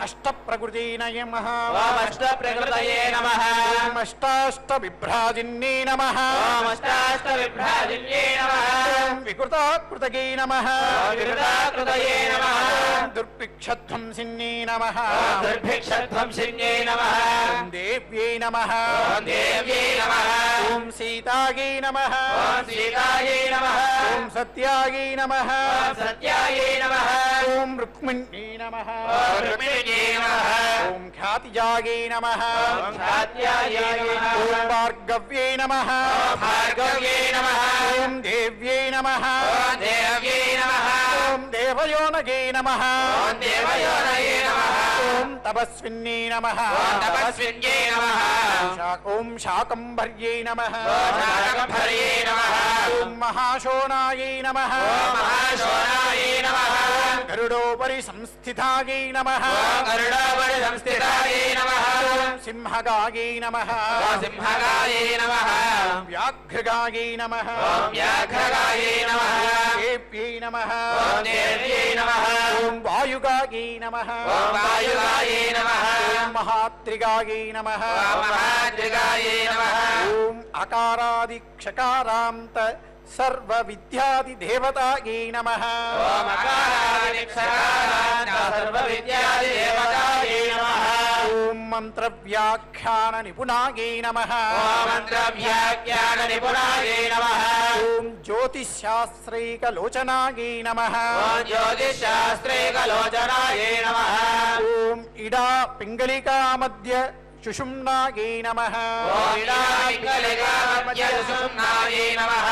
అష్టప్రకృతై నమః ఓం అష్టప్రకృతయే నమః ఓం అష్టాష్టవిభ్రాజిన్యై నమః ఓం అష్టాష్టవిభ్రాజిన్యై నమః ఓం వికృతాకృతయై నమః ఓం వికృతాకృతయే నమః ఓం దుర్భిక్షధ్వంసిన్యై నమః ఓం దుర్భిక్షధ్వంసిన్యై నమః ఓం దేవ్యై నమః ఓం దేవ్యై నమః ఓం సీతాయై నమః ఓం సీతాయై నమః ఓం సత్యాయై నమః ఓం సత్యాయై నమః ఓం రుక్మిణ్యై నమః ఓం రుక్మిణ్యై నమః ఓం ఖ్యాతిజాయై నమః ఓం ఖ్యాత్యాయై నమః ఓం భార్గవ్యై నమః ఓం భార్గవ్యై నమః ఓం దేవ్యై నమః ఓం దేవ్యై నమః ఓం దేవయోనగై నమః ఓం దేవయోనయే నమః ఓం తపస్విన్యై నమః ఓం తపస్విన్యై నమః ఓం శాకంభర్యై నమః ఓం శాకంభర్యై నమః ఓం మహాశోనాయై నమః ఓం మహాశోనాయై నమః గరుడోపరి సంస్థితాయై నమః ఓం గరుడోపరి సంస్థితాయై నమః ఓం సింహగాయై నమః ఓం సింహగాయై నమః వ్యాఘ్రగాయై నమః ఓం వ్యాఘ్రగాయై నమః దేవ్యై నమః ఓం దేవ్యై నమః ఓం వాయుగాయై నమః ఓం వాయుగాయై నమః ఓం మహాత్రిగాయై నమః ఓం మహాత్రిగాయై నమః ఓం అకారాదిక్షకారాంత సర్వ విద్యాది దేవతాయై నమః ఓం అకారాదిక్షకారాంత సర్వవిద్యాది దేవతాయై నమః ఓం మంత్ర వ్యాఖ్యాన నిపుణాయై నమః ఓం మంత్రవ్యాఖ్యాన నిపుణాయై నమః ఓం జ్యోతిశాస్త్రైకలోచనాయై నమః ఓం జ్యోతిశాస్త్రైకలోచనాయై నమః ఓం ఇడా పింగళికా మధ్య సుషుమ్నాయై నమః ఓం ఇడాపింగళికామధ్యసుమ్నాయై నమః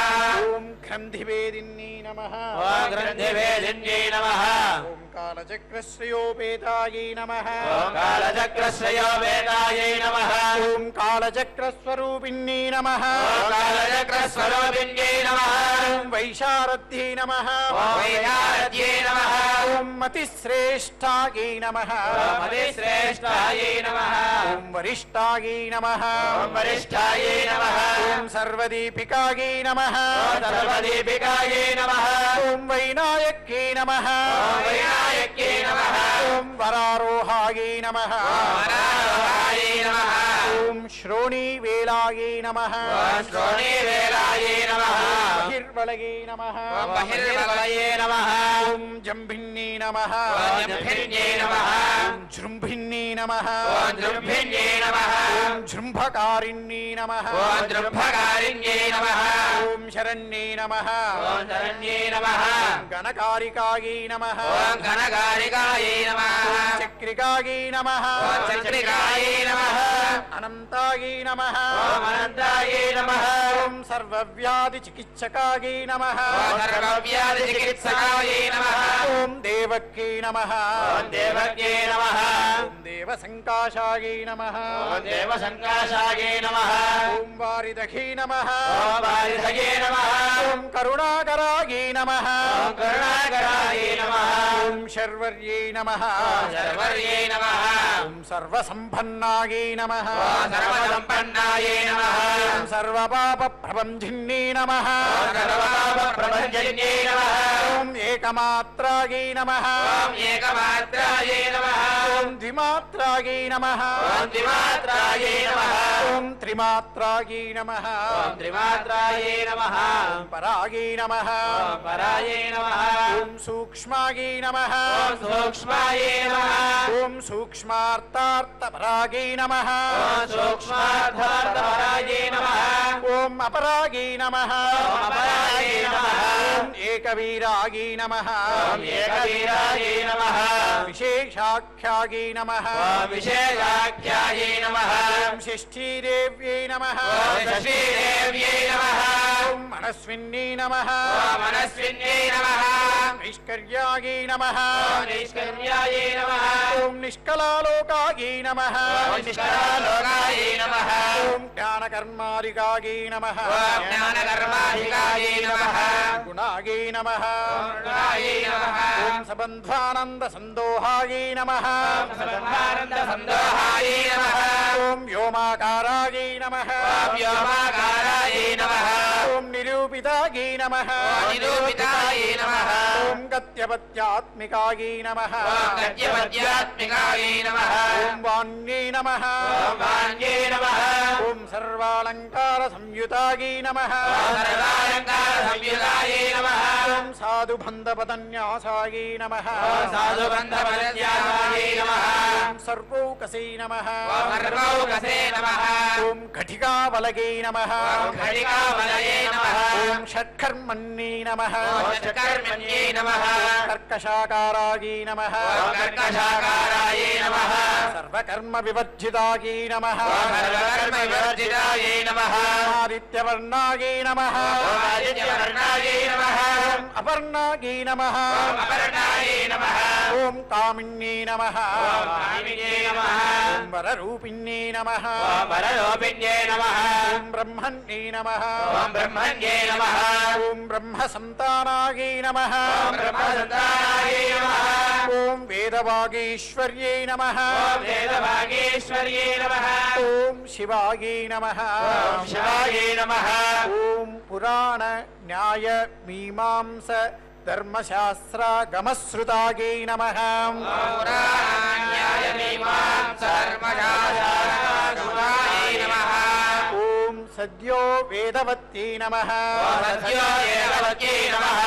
ఓం గ్రంథివేదిన్యై నమః ఓం గ్రంథివేదిన్యై నమః ఓం కాలచక్రశ్రయోపేతాయై నమః ఓం కాలచక్రశ్రయోపేతాయై నమః ఓం కాలచక్రస్వరూపిణ్యై నమః ఓం కాలచక్రస్వరూపిణ్యై నమః ఓం వైశారథ్యై నమః ఓం వైశారథ్యై నమః ఓం మతిశ్రేష్టాయై నమః ఓం అతిశ్రేష్టాయై నమః ఓం వరిష్టాయై నమః ఓం వరిష్టాయై నమః ఓం సర్వదీపికాయై నమః ఓం సర్వదీపికాయై నమః ఓం వైనాయక్యై నమః ఓం వైనాయక్యై నమః ఓం వరారోహాయై నమః ఓం వరారోహాయై నమః ఓం श्रोणीवेलायै नमः ఓం శ్రోణీవేలాయే నమః बहिर्वलये नमः ఓం బహిర్వలయే నమః ॐ जम्भिन्यै नमः ఓం జంభిన్యే నమః ॐ जृम्भिन्यै नमः ఓం జృంభిన్యే నమః ॐ जृम्भकारिण्यै नमः ఓం జృంభకారిణ్యే నమః ॐ शरण्यै नमः ఓం శరణ్యే నమః गणकारिकायै नमः ఓం ఘనకారికాయే నమః ॐ चक्रिकायै नमः ఓం చక్రికాయే నమః अनन्तायै नमः ఓం అనంతాయే నమః ॐ सर्वव्याधिचिकित्सकायै नमः ఓం సర్వవ్యాధి చికిత్సకాయే నమః ॐ देवक्यै नमः ఓం దేవక్యే నమః ॐ देवसङ्काशायै नमः ఓం దేవసంకాశాయే నమః ॐ वारिदघै नमः ఓం వారిధయే నమః ॐ करुणाकरायै नमः ఓం కరుణాకరాయే నమః ॐ शर्वर्यै नमः ఓం శర్వర్యే నమః ॐ सर्वसम्पन्नायै नमः ఓం సర్వసంపన్నాయే నమః ॐ सर्वपापप्रबन्धिन्यै नमः ఓం సర్వపాపప్రభంజన్యే నమః ॐ एकमात्रायै नमः ఓం ఏకమాత్రాయే నమః ॐ द्विमात्रायै नमः ఓం ద్విమాత్రాయే నమః ॐ त्रिमात्रायै नमः ఓం త్రిమాత్రాయే నమః ॐ परायै नमः ఓం పరాయే నమః ॐ सूक्ष्मायै नमः ఓం సూక్ష్మాయే నమః ॐ सूक्ष्मार्तार्थपरायै नमः ఓం సూక్ష్మార్థపరాయే నమః ॐ अपरायै नमः ఓం అపరాయే నమః ॐ एकवीरायै नमः ఓం ఏకవీరాయే నమః विशेषाख्यायै नमः ఓం విశేషాఖ్యాయే నమः ॐ षष्ठीदेव्यै नमः ఓం శశీదేవ్యై నమः ॐ मनस्विन्यै नमः ఓం మనస్విన్యై నమः ॐ ऐश्वर्यायै नमः ఓం నైష్కర్యాయే నమः ॐ निष्कलालोकायै नमः ఓం నిష్కళాలోకాయే నమः ॐ ज्ञानकर्मादिकायै नमः ఓం జ్ఞానకర్మాధికాయే నమः गुणायै नमः గుణాయే నమః ॐ सबन्धानन्दसन्दोहायै नमः సదానంద సందోహాయే నమః ॐ व्योमाकारायै नमः ఓం వ్యోమాకారాయే నమః ॐ निरूपितायै नमः ఓం నిరూపితాయే నమః ॐ गत्यपत्यात्मिकायै नमः ఓం గద్యపద్యాత్మికాయే నమః ॐ वाण्यै नमः ఓం వాణ్యే నమః ॐ सर्वालङ्कारसंयुतायै नमः ఓం సర్వాలంకార సంయుగాయే నమః ॐ साधुबन्धपदन्यासायै नमः ఓం సాధుబంధపరత్యాగాయే నమః ॐ सर्वौकसै नमः ఓం సర్వౌకసే నమః ॐ घटिकावलगै नमः ఓం ఘటికావలయే నమః ॐ षट्कर्मण्यै नमः ఓం షట్కర్మణ్యే నమః कर्कशाकारायै नमः ఓం కర్కశాకారాయే నమః सर्वकर्मविवर्जितायै नमः ఓం సర్వకర్మ వివర్జితాయే నమః आदित्यवर्णायै नमः ఓం ఆదిత్యవర్ణాయే నమః ॐ अपर्णायै नमः ఓం అపర్ణాయే నమః ॐ कामिन्यै नमः ఓం కామిన్యే నమः ॐ वररूपिण्यै नमः ఓం వరరూపిణ్యే నమः ॐ ब्रह्मण्यै नमः ఓం బ్రహ్మణ్యే నమః ॐ ब्रह्मसन्तानायै नमः ఓం బ్రహ్మసంతానాయే నమః ॐ वेदवागीश्वर्यै नमः ఓం వేదభాగేశ్వర్యే నమః ॐ शिवायै नमः ఓం శివాయే నమః ॐ पुराण न्याय मीमांस धर्मशास्त्रागमश्रुतायै नमः ఓం పురాణాన్యాయ మీమాంసర్మశాస్త్రాగమాయ నమః ॐ सद्यो वेदवत्यै नमः ఓం సత్యో వేదవత్యై నమः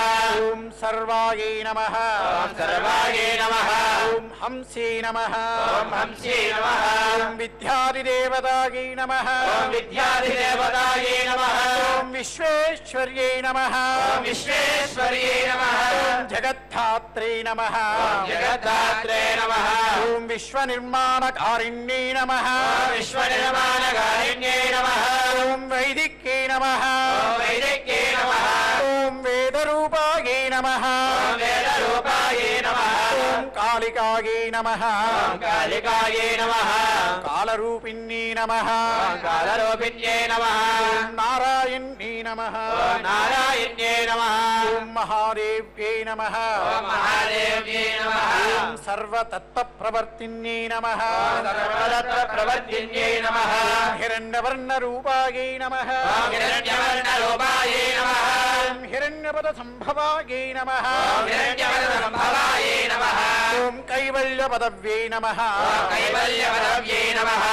ॐ सर्वायै नमः ఓం సర్వాయే నమః ॐ हंस्यै नमः ఓం హంసే నమః ॐ विद्यादिदेवतायै नमः ఓం విద్యాధిదేవతాయే నమః ॐ विश्वेश्वर्यै नमः ఓం విశ్వేశ్వర్యే నమః ॐ जगद्धात्रे नमः ఓం జగద్ధాత్రే నమః ॐ विश्वनिर्माणकारिण्यै नमः ఓం విశ్వనిర్మాణకారిణ్యే నమః ॐ वैदिक्यै नमः ఓం వైదిక్యే నమః ॐ वेदरूपायै नमः ఓం వేదరూపాయే నమః ॐ कालिकायै नमः ఓం కాళికాయే నమః कालरूपिण्यै नमः ఓం కాలరూపిణ్యే నమః ॐ नारायण्यै नमः ఓం నారాయణ్యే నమః ॐ महादेव्यै नमः ఓం మహాదేవ్యే నమః ॐ सर्वतत्त्वप्रवर्तिन्यै नमः ఓం సర్వదత్త ప్రవర్తిన్యే నమః हिरण्यवर्णरूपायै नमः ఓం హిరణ్యవర్ణరూపాయే నమః ॐ हिरण्यपदसम्भवायै नमः ఓం హిరణ్యవర్ణసంభవాయే నమః ఓం కైవల్యపదవ్యై నమః ఓం కైవల్యపదవ్యై నమః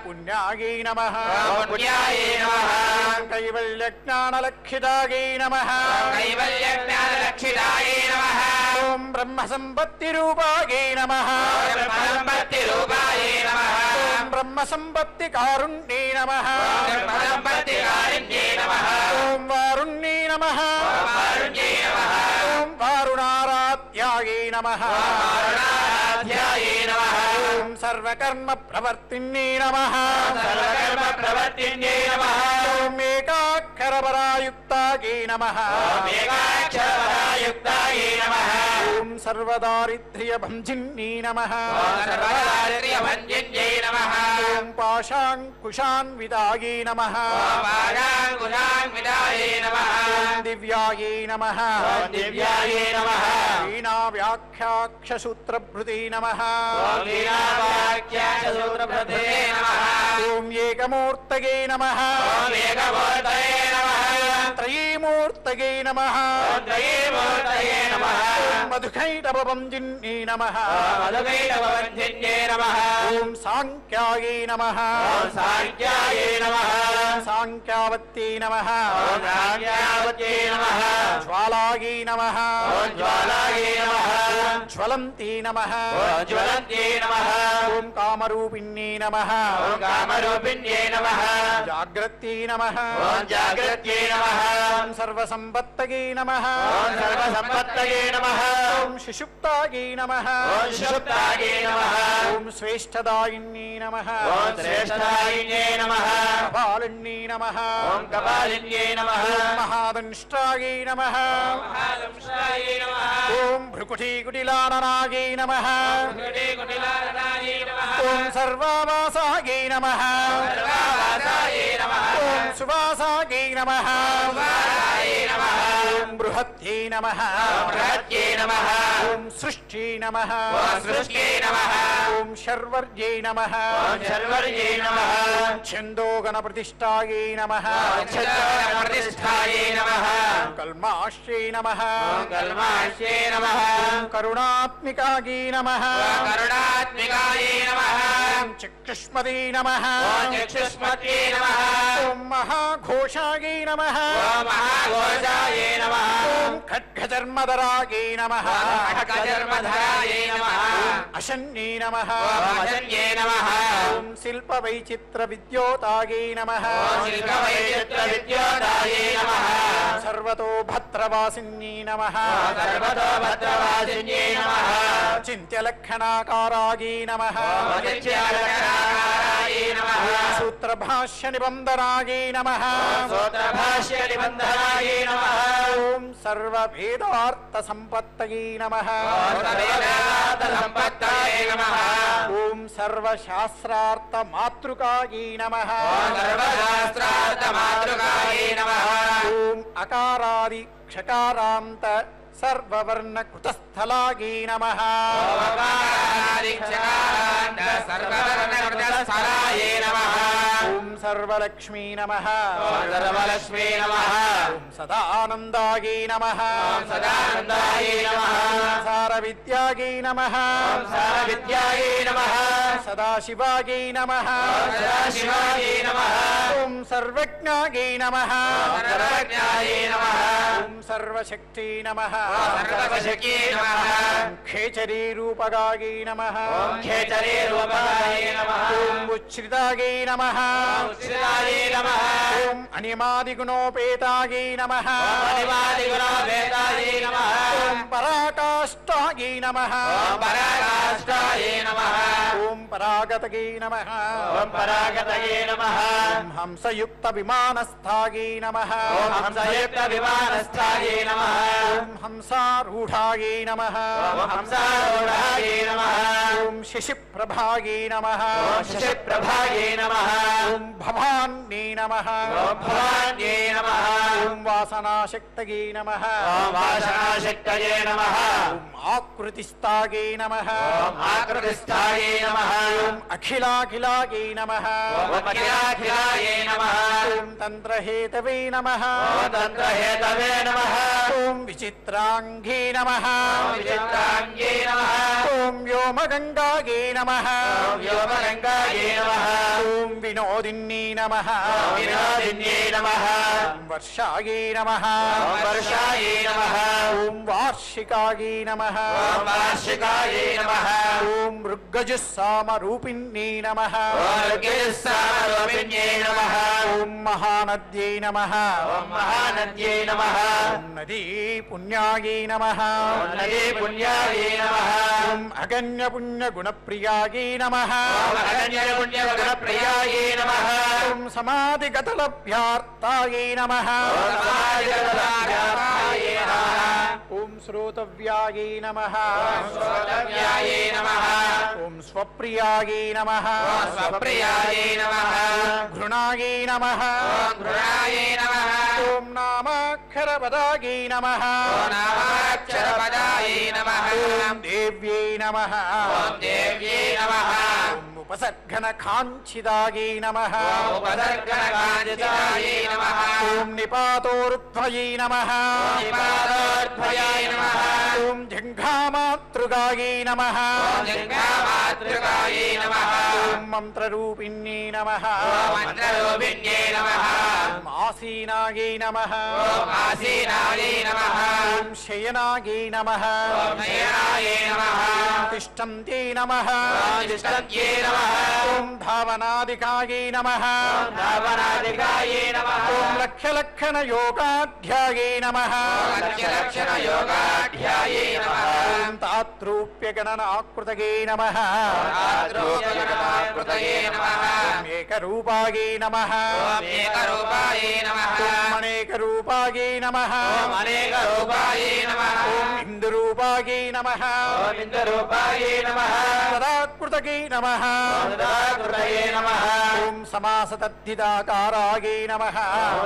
పుణ్యాయై నమః ఓం పుణ్యాయై నమః ఓం కైవల్యజ్ఞానలక్షితాయై నమః ఓం కైవల్యజ్ఞానలక్షితాయై నమః ఓం బ్రహ్మసంపత్తిరూపాయై నమః ఓం బ్రహ్మసంపత్తిరూపాయై నమః ఓం బ్రహ్మసంపత్తికారుణ్యై నమః ఓం బ్రహ్మసంపత్తికారిణ్యై నమః ఓం వారుణ్యై నమః ఓం వారుణ్యై నమః ఓం వారుణారాధ్యాయై నమః వారుణారాధ్యాయై నమః ఓం సర్వకర్మ ప్రవర్తిన్యై నమః సర్వకర్మ ప్రవర్తిన్యై నమః ఓం ఏకాక్షరపరాయుక్తాయై నమః ఓం ఏకాక్షరపరాయుక్తాయై నమః ఓం సర్వదారిద్ర్యభంజిన్యై నమః ఓం సర్వదారిద్ర్యభంజిన్యై నమః ఓం పాశాంకుశాన్వితాయై నమః ఓం వాగాంకుశాన్వితాయై నమః ఓం దివ్యాయై నమః ఓం దివ్యాయై నమః వీణావ్యాఖ్యాక్షసూత్రభృతే నమః ఓం వీణావాక్యాసూత్రభృతే నమః ఓం ఏకమూర్తయే నమః ఓం ఏకమూర్తయే నమః త్రయీమూర్తయే నమః ఓం త్రయీమూర్తయే నమః ఓం మధుకైటభవంజిన్యై నమః ఓం మధుకైటభవంజిన్యై నమః ఓం సాంఖ్యాయై నమః ఓం సాంఖ్యాయై నమః ఓం సాంఖ్యావత్యై నమః ఓం సాంఖ్యావత్యై నమః జ్వాలాయై నమః ఓం జ్వాలాయై నమః ఓం జ్వలంత్యై నమః ఓం జ్వలంత్యై నమః ఓం కామరూపిణ్యై నమః ఓం కామరూపిణ్యై నమః జాగ్రత్యై నమః ఓం జాగ్రత్యై నమః ఓం సర్వసంపత్తయై నమః ఓం సర్వసంపత్తయే నమః ఓం శిశుప్తాయై నమః ఓం సుషుప్తాయే నమః ఓం శ్రేష్ఠదాయిన్యై నమః ఓం శ్రేష్ఠాయిన్యై నమః కపాలిన్యై నమః ఓం కపాలిన్యై నమః ఓం మహాదంష్ట్రాయై నమః మహాదంష్ట్రాయై నమః ఓం భృకుటీకుటిలాననాయై నమః కుటిలాననాయై నమః ఓం సర్వావాసాయై నమః సర్వవాసాయై నమః ఓం సువాసాయై నమః వాసాయై నమః ఓం బృహత్యై నమః బృహత్యై నమః ఓం సృష్ట్యై నమః ఓం సృష్ట్యై నమః ఓం శర్వర్యై నమః ఓం శర్వర్యై నమః ఓం ఛందోగణప్రతిష్ఠాయై నమః ఓం ఛందోగణప్రతిష్ఠాయై నమః ఓం కల్మాశ్యై నమః ఓం కల్మాశ్యై నమః ఓం కరుణాత్మికాయై నమః ఓం కరుణాత్మికాయై నమః ఓం చక్షుష్మదీ నమః ఓం చక్షుష్మత్యై నమః ఓం మహాఘోషాయై నమః ఓం మహాఘోషాయై నమః ఓం ఖడ్గచర్మధరాయై నమః ఓం ఖడ్గచర్మధరాయై నమః అశన్యై నమః ఓం అజన్యై నమః ఓం శిల్పవైచిత్రవిద్యోతాయై నమః ఓం శిల్పవైచిత్రవిద్యోతాయై నమః సర్వతో భద్రవాసిన్యై నమః ఓం సర్వతో భద్రవాసిన్యై నమః చింత్యలక్షణాకారాయై నమః ఓం అజిత్యాలక్షణాకారాయై నమః సూత్రభాష్య నిబంధనాయై నమః ఓం సూత్రభాష్య నిబంధనాయై నమః ఓం సర్వవేదార్థ సంపత్తయై నమః ఓం సర్వవేదాంత సంపత్తయే నమః ఓం సర్వశాస్త్రార్థ మాతృకాయై నమః ఓం సర్వశాస్త్రార్థ మాతృకాయై నమః ఓం అకారాది క్షకారాంత సర్వవర్ణ కృతస్థలాయై నమః ఓం అకారాదిక్షకారాంత సర్వవర్ణకృతస్థలాయై నమః ఓం సర్వలక్ష్మీ నమః ఓం సర్వలక్ష్మీ నమః ఓం సదానందాయై నమః ఓం సదానందాయై నమః సారవిద్యాయై నమః ఓం సారవిద్యాయై నమః సదాశివాయై నమః ఓం సదాశివాయై నమః ఓం సర్వజ్ఞాయై నమః ఓం సర్వజ్ఞాయై నమః ఓం సర్వశక్తి నమః ఓం సర్వశక్యై నమః ఖేచరీ రూపగాయై నమః ఓం ఖేచరీ రూపగాయై నమః ఓం ఉచ్ఛ్రితాయై నమః ఓం ఉచ్చితాయై నమః ఓం అనిమాదిగుణోపేతాయై నమః ఓం అనిమాదిగుణోపేతాయై నమః ఓం పరాకాష్టాయై నమః ఓం పరాకాష్టాయై నమః ఓం పరాగతయై నమః ఓం పరాగతయే నమః ఓం హంసయుక్త విమానస్థాయై నమః ఓం హంసయుక్త విమానస్థాయై నమః ఓం హంసారూఢాయై నమః ఓం హంసారూఢాయై నమః ఓం శశిప్రభాయై నమః ఓం శశిప్రభాయై నమః ఓం భవాన్యై నమః ఓం భవాన్యై నమః ఓం వాసనాశక్తయై నమః ఓం వాసనాశక్తయే నమః ఓం ఆకృతిస్థాయై నమః ఓం ఆకృతిస్థాయై నమః ఓం అఖిలాఖిలాయై నమః ఓం అఖిలాఖిలాయై నమః ఓం తంత్రహేతవే నమః ఓం తంత్రహేతవే నమః ఓం విజయ విచిత్రాంగీ నమః విచిత్రాంగే నమః ఓం వ్యోమగంగాయే నమః వ్యోమగంగాయే నమః ఓం వినోదిన్యై నమః వినోదిన్యై నమః ఓం వర్షాయే నమః వర్షాయే నమః ఓం వార్షికాయే నమః వార్షికాయే నమః ఓం ఋగ్గజుస్సామరూపిణ్యై నమః వర్గస్సామరూపిణ్యై నమః ఓం మహానద్యై నమః మహానద్యై నమః ఓం నదీ పుణ్యాయే నమః నదే పుణ్యాయే నమః ఓం అగణ్య పుణ్య గుణప్రియాయే నమః అగణ్య పుణ్య గుణప్రియాయే నమః ఓం సమాధిగత లభ్యార్థాయే నమః సమాధిగతాయ నమః ఓం శ్రోతవ్యాయే నమః శ్రోతవ్యాయే నమః ఓం స్వప్రియాయే నమః స్వప్రియాయే నమః ఘృణాయే నమః గృహాయే నమః ఓం నామాక్షరపదాయే నమః నామాక్షరపదాయే నమః ఓం దేవ్యై నమః ఓం దేవ్యై నమః ఓం ఉపసర్గన కాంక్షిదాయే నమః ఉపసర్గణకాంచితాయే నమః ఓం నిపాతోరుధ్వయై నమః నిపాతోర్ధ్వయాయ నమః ఓం జంఘామాతృగాయే నమః జంఘామాతృకాయే నమః ఓం మంత్రరూపిణ్యై నమః మంత్రరూపిణ్యే నమః ఓం ఆసీనాయే నమః ఓం ఆసీనాయే నమః ఓం శయనాయే నమః ఓం శయనాయే నమః ఓం తిష్టంత్యై నమః ఓం తిష్టత్యే నమః ఓం ధావనాదికాయే నమః ధావనాదికాయే నమః ఓం లక్షలక్షణ యోగాధ్యాయే నమః లక్షలక్షణ యోగాధ్యాయే నమః ఓం తాత్రూప్య గణనాకృతగే నమః ఆద్రోపజగతాకృతయే నమః ఓం ఏకరూపాయే నమః ఓం ఏకరూపాయే నమః ఓం అనేకరూపాయే నమః ఓం అనేకరూపాయే నమః ఓం ఇందురూపాయే నమః ఓం ఇంద్రరూపాయే నమః సదాకృతగే నమః సదాకృతయే నమః ఓం సమాసతద్ధితాకారాయే నమః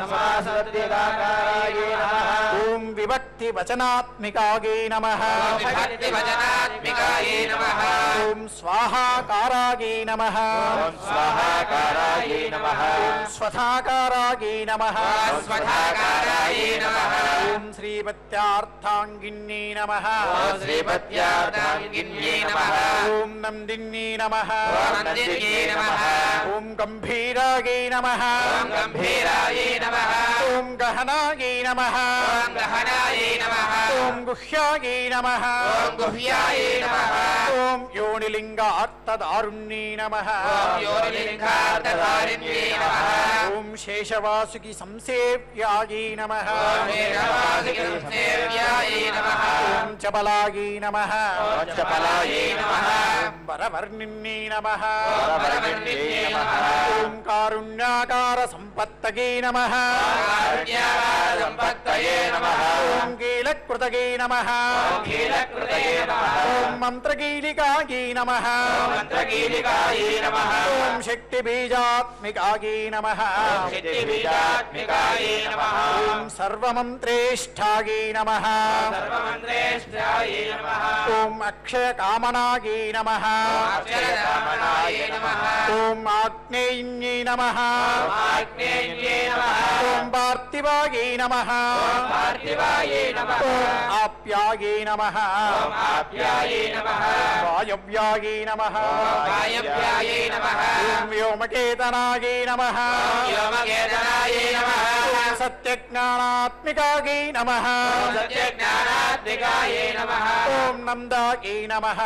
సమాసద్ధితాకారాయే నమః ఓం విభక్తి వచనాత్మికాయే నమః ఓం విభక్తివచనాత్మికాయే నమః ఓం స్వాహాకారాయే నమః ఓం స్వాహాకారాయే నమః ఓం స్వధాకారాయే నమః ఓం స్వధాకారాయే నమః ఓం శ్రీపత్యార్థాంగిన్యై నమః ఓం శ్రీపత్యార్థాంగిన్యై నమః ఓం నందిన్యై నమః ఓం నందిన్యై నమః ఓం గంభీరాయే నమః ఓం గంభీరాయే నమః ఓం గహనాయే నమః ఓం గహనాయే నమః ఓం గుహ్యాయే నమః ఓం గుహ్యాయే నమః ఓం యోనిలింగార్థదారుణ్యై నమః ఓం యోనిలింగార్థధారిణ్యే నమః ఓం శేషవాసుకి సంసేవ్యాయే నమః ఓం ఏకవాసికసేవ్యాయే నమః ఓం చబలాయే నమః ఓం చపలాయే నమః ఓం వరవర్ణిన్యై నమః వరవర్ణిన్యే నమః ఓం కారుణ్యాకార సంపత్తగే నమః కారుణ్యాకార సంపత్తయే నమః ఓం కీలకృతగే నమః ఓం కీలకృతయే నమః ఓం మంత్రకీలికాయే నమః ఓం మంత్రకీలికాయే నమః ఓం శక్తిబీజాత్మికాయే నమః ఓం శక్తిబీజాత్మికాయే నమః ఓం సర్వమంత్రేష్ఠాయే నమః సర్వమంత్రేష్ఠాయే నమః ఓం అక్షయకామనాయే నమః అక్షరకామనాయే నమః ఓం ఆగ్నేయిన్యై నమః ఆగ్నేయే నమః ఓం పార్థివాయే నమః ఓం పార్థివాయే నమః ఓం ఆప్యాయే నమః ఓం ఆప్యాయే నమః వాయవ్యాయే నమః ఓం వాయవ్యాయే నమః ఓం వ్యోమకేతనాయే నమః ఓం వ్యోమకేతనాయే నమః ఓం సత్యజ్ఞానాత్మికాయే నమః ఓం సత్యజ్ఞానాత్మికాయే నమః ఓం నందాయే నమః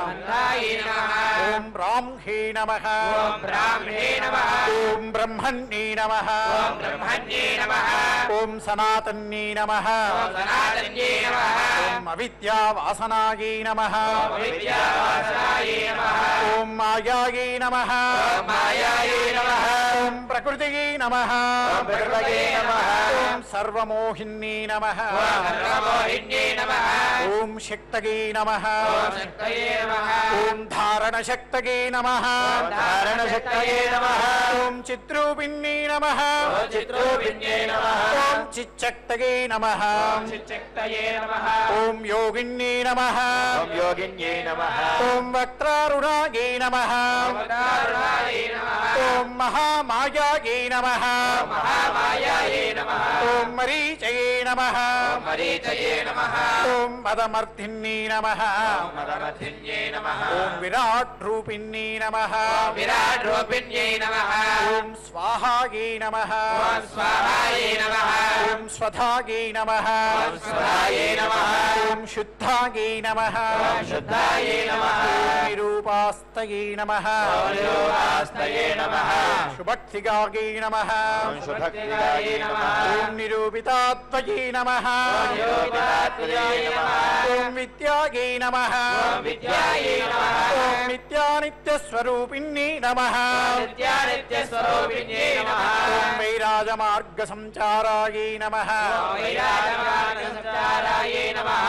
నందాయే నమః ఓం బ్రాహ్మీ నమః ఓం బ్రాహ్మణే నమః ఓం బ్రహ్మణ్యే నమః ఓం బ్రహ్మణ్యే నమః ఓం సనాతన్యే నమః ఓం సనాతన్యే నమః ఓం అవిద్యావాసనాయే నమః ఓం విద్యావాసాయే నమః ఓం మాయాయే నమః ఓం మాయాయే నమః ఓం ప్రకృతియే నమః ఓం ప్రకృతయే నమః ఓం సర్వమోహిన్యే నమః ఓం సర్వమోహిన్యే నమః ఓం శక్తగే నమః ఓం శక్తయే నమః ఓం ధారణశక్తగే నమః ఓం ధారణశక్తయే నమః ఓం చిత్రూపిణ్యే నమః ఓం చిత్రూపిణ్యే నమః ఓం చిచ్చక్తగే నమః ఓం చిచ్చక్తయే నమః ఓం యోగిన్యే నమః ఓం యోగిన్యే నమః ఓం వక్త్రారుణాయే నమః ఓం వక్తారుణాయే నమః ఓం మహామాయాయే నమః మహామాయాయే నమః नमः ఓం మరీచయే నమః ఓం మరీచయే నమః ఓం మదమర్ధిన్యై నమః ఓం మదమర్థిన్యే నమః ఓం విరాట్ రూపిణ్యై నమః ఓం విరాట్ రూపిణ్యై నమః ఓం స్వాహాయై నమః ఓం స్వాహాయే నమః ఓం స్వధాయై నమః ఓం స్వధాయే నమః ఓం శుద్ధాయై నమః ఓం శుద్ధాయే నమః ఓం నిరూపాస్తయై నమః ఓం నిరూపాస్తయే నమః శుభక్తిగాయై నమః ఓం శుభక్తిగాయే నమః ఓం నిరూపితాత్వయై నమః ఓం నిరూపితాత్వయే నమః ఓం విద్యాయై నమః ఓం విద్యాయే నమః ఓం నిత్యానిత్యస్వరూపిణ్యై నమః నిత్యానిత్యస్వరూపిణ్యే నమః ఓం వైరాజమార్గసంచారాయై నమః ఓం వైరాజమానసంచారాయే నమః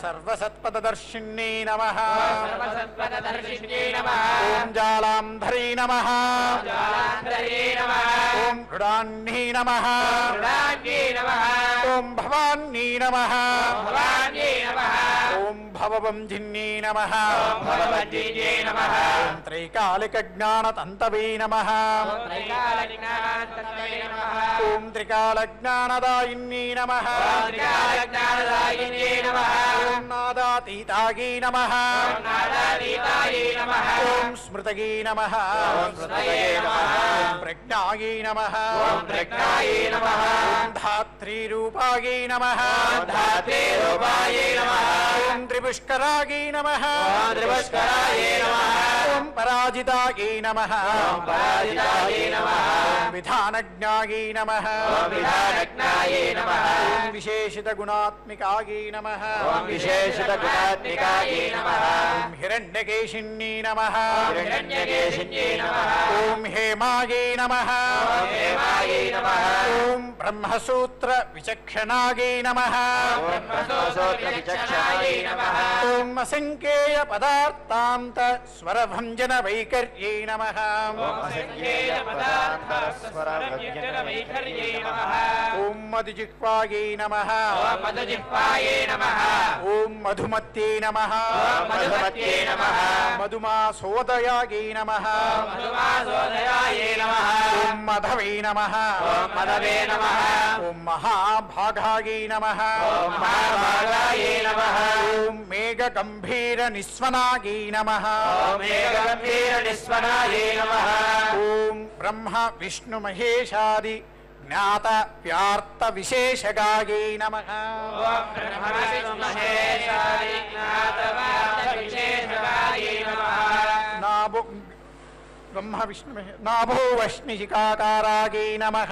సర్వసత్పదదర్శిన్యై నమః సర్వసత్పదదర్శిన్యే నమః ఓం జాలాంధరై నమః జాలాంతరే నమః ఓం మృడాన్యై నమః మృడాన్యే నమః ఓం భవాన్యై నమః భవాన్యే నమః ఓం భవబంధిన్యై నమః భగవద్గీతే నమః ఓం త్రైకాలికజ్ఞానతంతవే నమః త్రైకాలజ్ఞానతత్వే నమః ఓం త్రికాలజ్ఞానదాయిన్యై నమః త్రికాలజ్ఞానదాయిన్యే నమః ఓం నాదాతీతాయై నమః నాదాతీతాయే నమః ఓం స్మృతయే నమః ఓం స్మృతయే నమః ఓం ప్రజ్ఞాయై నమః ఓం ప్రజ్ఞాయే నమః ఓం ధాత్రీరూపాయై నమః ఓం ధాత్రీరూపాయే నమః ఓం త్రిపుష్కరాయై నమః ఓం త్రిపుష్కరాయే నమః ఓం పరాజితాయై నమః ఓం పరాజితాయే నమః ఓం విధానజ్ఞాయై నమః ఓం విధానజ్ఞాయే నమః ఓం విశేషితగుణాత్మికాయై నమః ఓం విశేషితగుణాత్మికాయే నమః ఓం హిరణ్యకేశిన్యై నమః హిరణ్యకేశిన్యే నమః ఓం హేమాయై నమః ఓం హేమాయే నమః ఓం బ్రహ్మసూత్ర విచక్షణాయై నమః బ్రహ్మసూత్రవిచక్షణాయే నమః ఓం అసంఖ్యేయ పదార్థాంత స్వరభంజన వైకర్యై నమః ఓం అసంఖ్యేయ పదార్థ స్వరవ్యంజన వైఖర్యే నమః ఓం మధుజిహ్వాయై నమః ఓం మధుజిహ్వాయే నమః ఓం మధుమత్యై నమః ఓం మధుమత్యే నమః మధుమాసోదయాయై నమః మధుమాసోదయాయే నమః ఓం మధవై నమః ఓం మధవే నమః ఓం మహాభాగాయై నమః ఓం మహాభాగాయే నమః ఓం మేఘగంభీర నిస్వనాయై నమః ఓం మేఘగంభీర నిస్వనాయే నమః ఓం బ్రహ్మ విష్ణు మహేశాది జ్ఞాత వ్యార్త విశేషగాయై నమః ఓం బ్రహ్మ విష్ణు మహేశాయ జ్ఞాతవాద విశేషగాయే నమః నాభో బ్రహ్మ విష్ణు నాభో వష్ణికాకారాయై నమః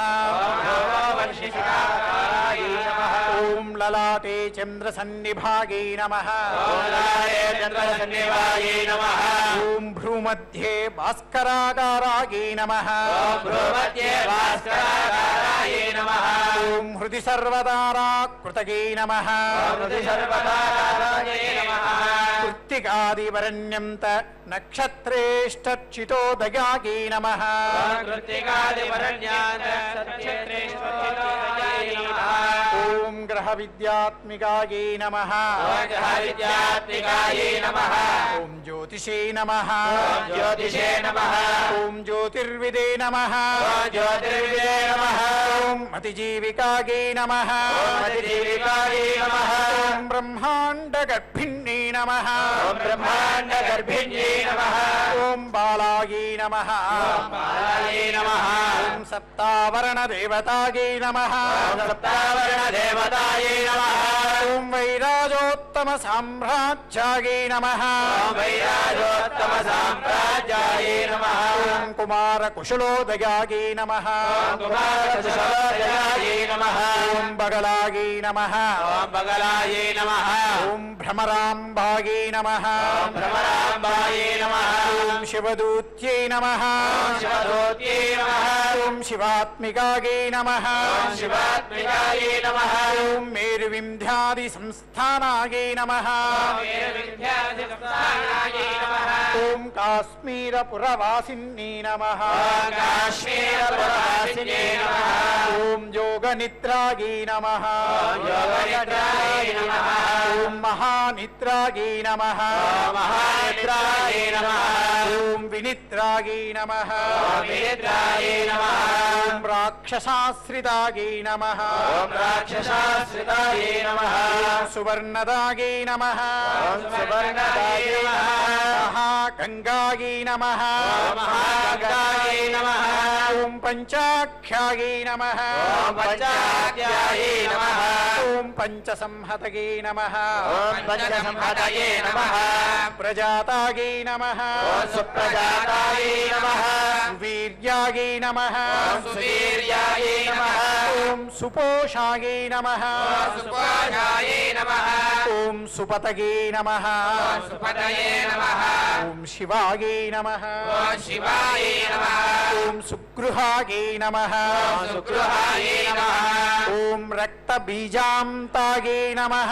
వర్షికాయ నమః ఓం లలాటే చంద్రసన్నిభాయై నమః ఓం లలాటే చంద్రసన్నిభాయే నమః ఓం భ్రూమధ్యే భాస్కరాకారాయై నమః ఓం భ్రూమధ్యే భాస్కరాకారాయ నమః ఓం హృది సర్వదారాకృతయై నమః ఓం హృది సర్వదారాయ నమః కృత్తికాదివరణ్యంత నక్షత్రేష్టచితోదయాయై నమః ఓం కృత్తికాదివరణ్యాన సత్యత్రేష్ఠోదయాయ నమః ఓం గ్రహ విద్యాత్మికాయై నమః ఓం గ్రహవిద్యాత్మికాయే నమః ఓం జ్యోతిషే నమః ఓం జ్యోతిషే నమః ఓం జ్యోతిర్విదే నమః ఓం జ్యోతిర్విదే నమః ఓం అతిజీవికాయై నమః ఓం అతిజీవికాయే నమః ఓం బ్రహ్మాండగర్భిణ్యై నమః ఓం బ్రహ్మాండగర్భిణ్యే నమః ఓం బాలాయై నమః ఓం బాలాయే నమః ఓం సప్తావరణదేవతాయై నమః ఓం సప్తావరణదేవతాయే నమః ఓం వైరాజోత్తమ సామ్రాజ్యాయై నమః ఓం వైరాజోత్తమ సామ్రాజ్యాయే నమః ఓం కుమార కుశలోదయాయై నమః ఓం కుమారకుశలోదయాయే నమః ఓం బగలాయై నమః ఓం బగలాయే నమః ఓం భ్రమరాంబాయై నమః ఓం భ్రమరాంబాయే నమః ఓం శివదూత్యై నమః ఓం శివదూత్యే నమః ఓం శివాత్మికాయై నమః ఓం శివాత్మికాయే నమః ఓం మేరువింధ్యాది సంస్థానాయై నమః ఓం వీరవిద్యాధిష్టానాయే నమః ఓం కాశ్మీరపురవాసిన్యై నమః ఓం కాశ్మీరపురవాసిన్యే నమః ఓం యోగనిద్రాయై నమః ఓం యోగనిద్రాయే నమః ఓం మహానిద్రాయై నమః ఓం మహానిద్రాయే నిద్రాయే నమః ఓం వినిద్రాయే నమః ఓం వినిద్రాయే నమః ఓం రాక్షసాశ్రితాయే నమః ఓం రాక్షసాశ్రితాయే నమః సువర్ణదాయే నమః ఓం సువర్ణదాయే నమః మహాగంగాయే నమః ఓం మహాగంగాయే నమః ఓం పంచాఖ్యాయే నమః ఓం పంచాఖ్యాయే నమః ఓం పంచసంహతయే నమః ఓం పంచసంహతయే నమః ప్రజాతాయే నమః ఓం సుప్రజాతాయే నమః వీర్యాయే నమః ఓం సువీర్యాయే నమః ఓం సుపోషాయే నమః ఓం సుపోషాయే నమః ఓం సుపతయే నమః ఓం సుపతయే నమః ఓం శివాయే నమః ఓం శివాయే నమః ఓం సుగృహాయే నమః ఓం సుగృహాయే నమః ఓం రక్తబీజాంతాయే నమః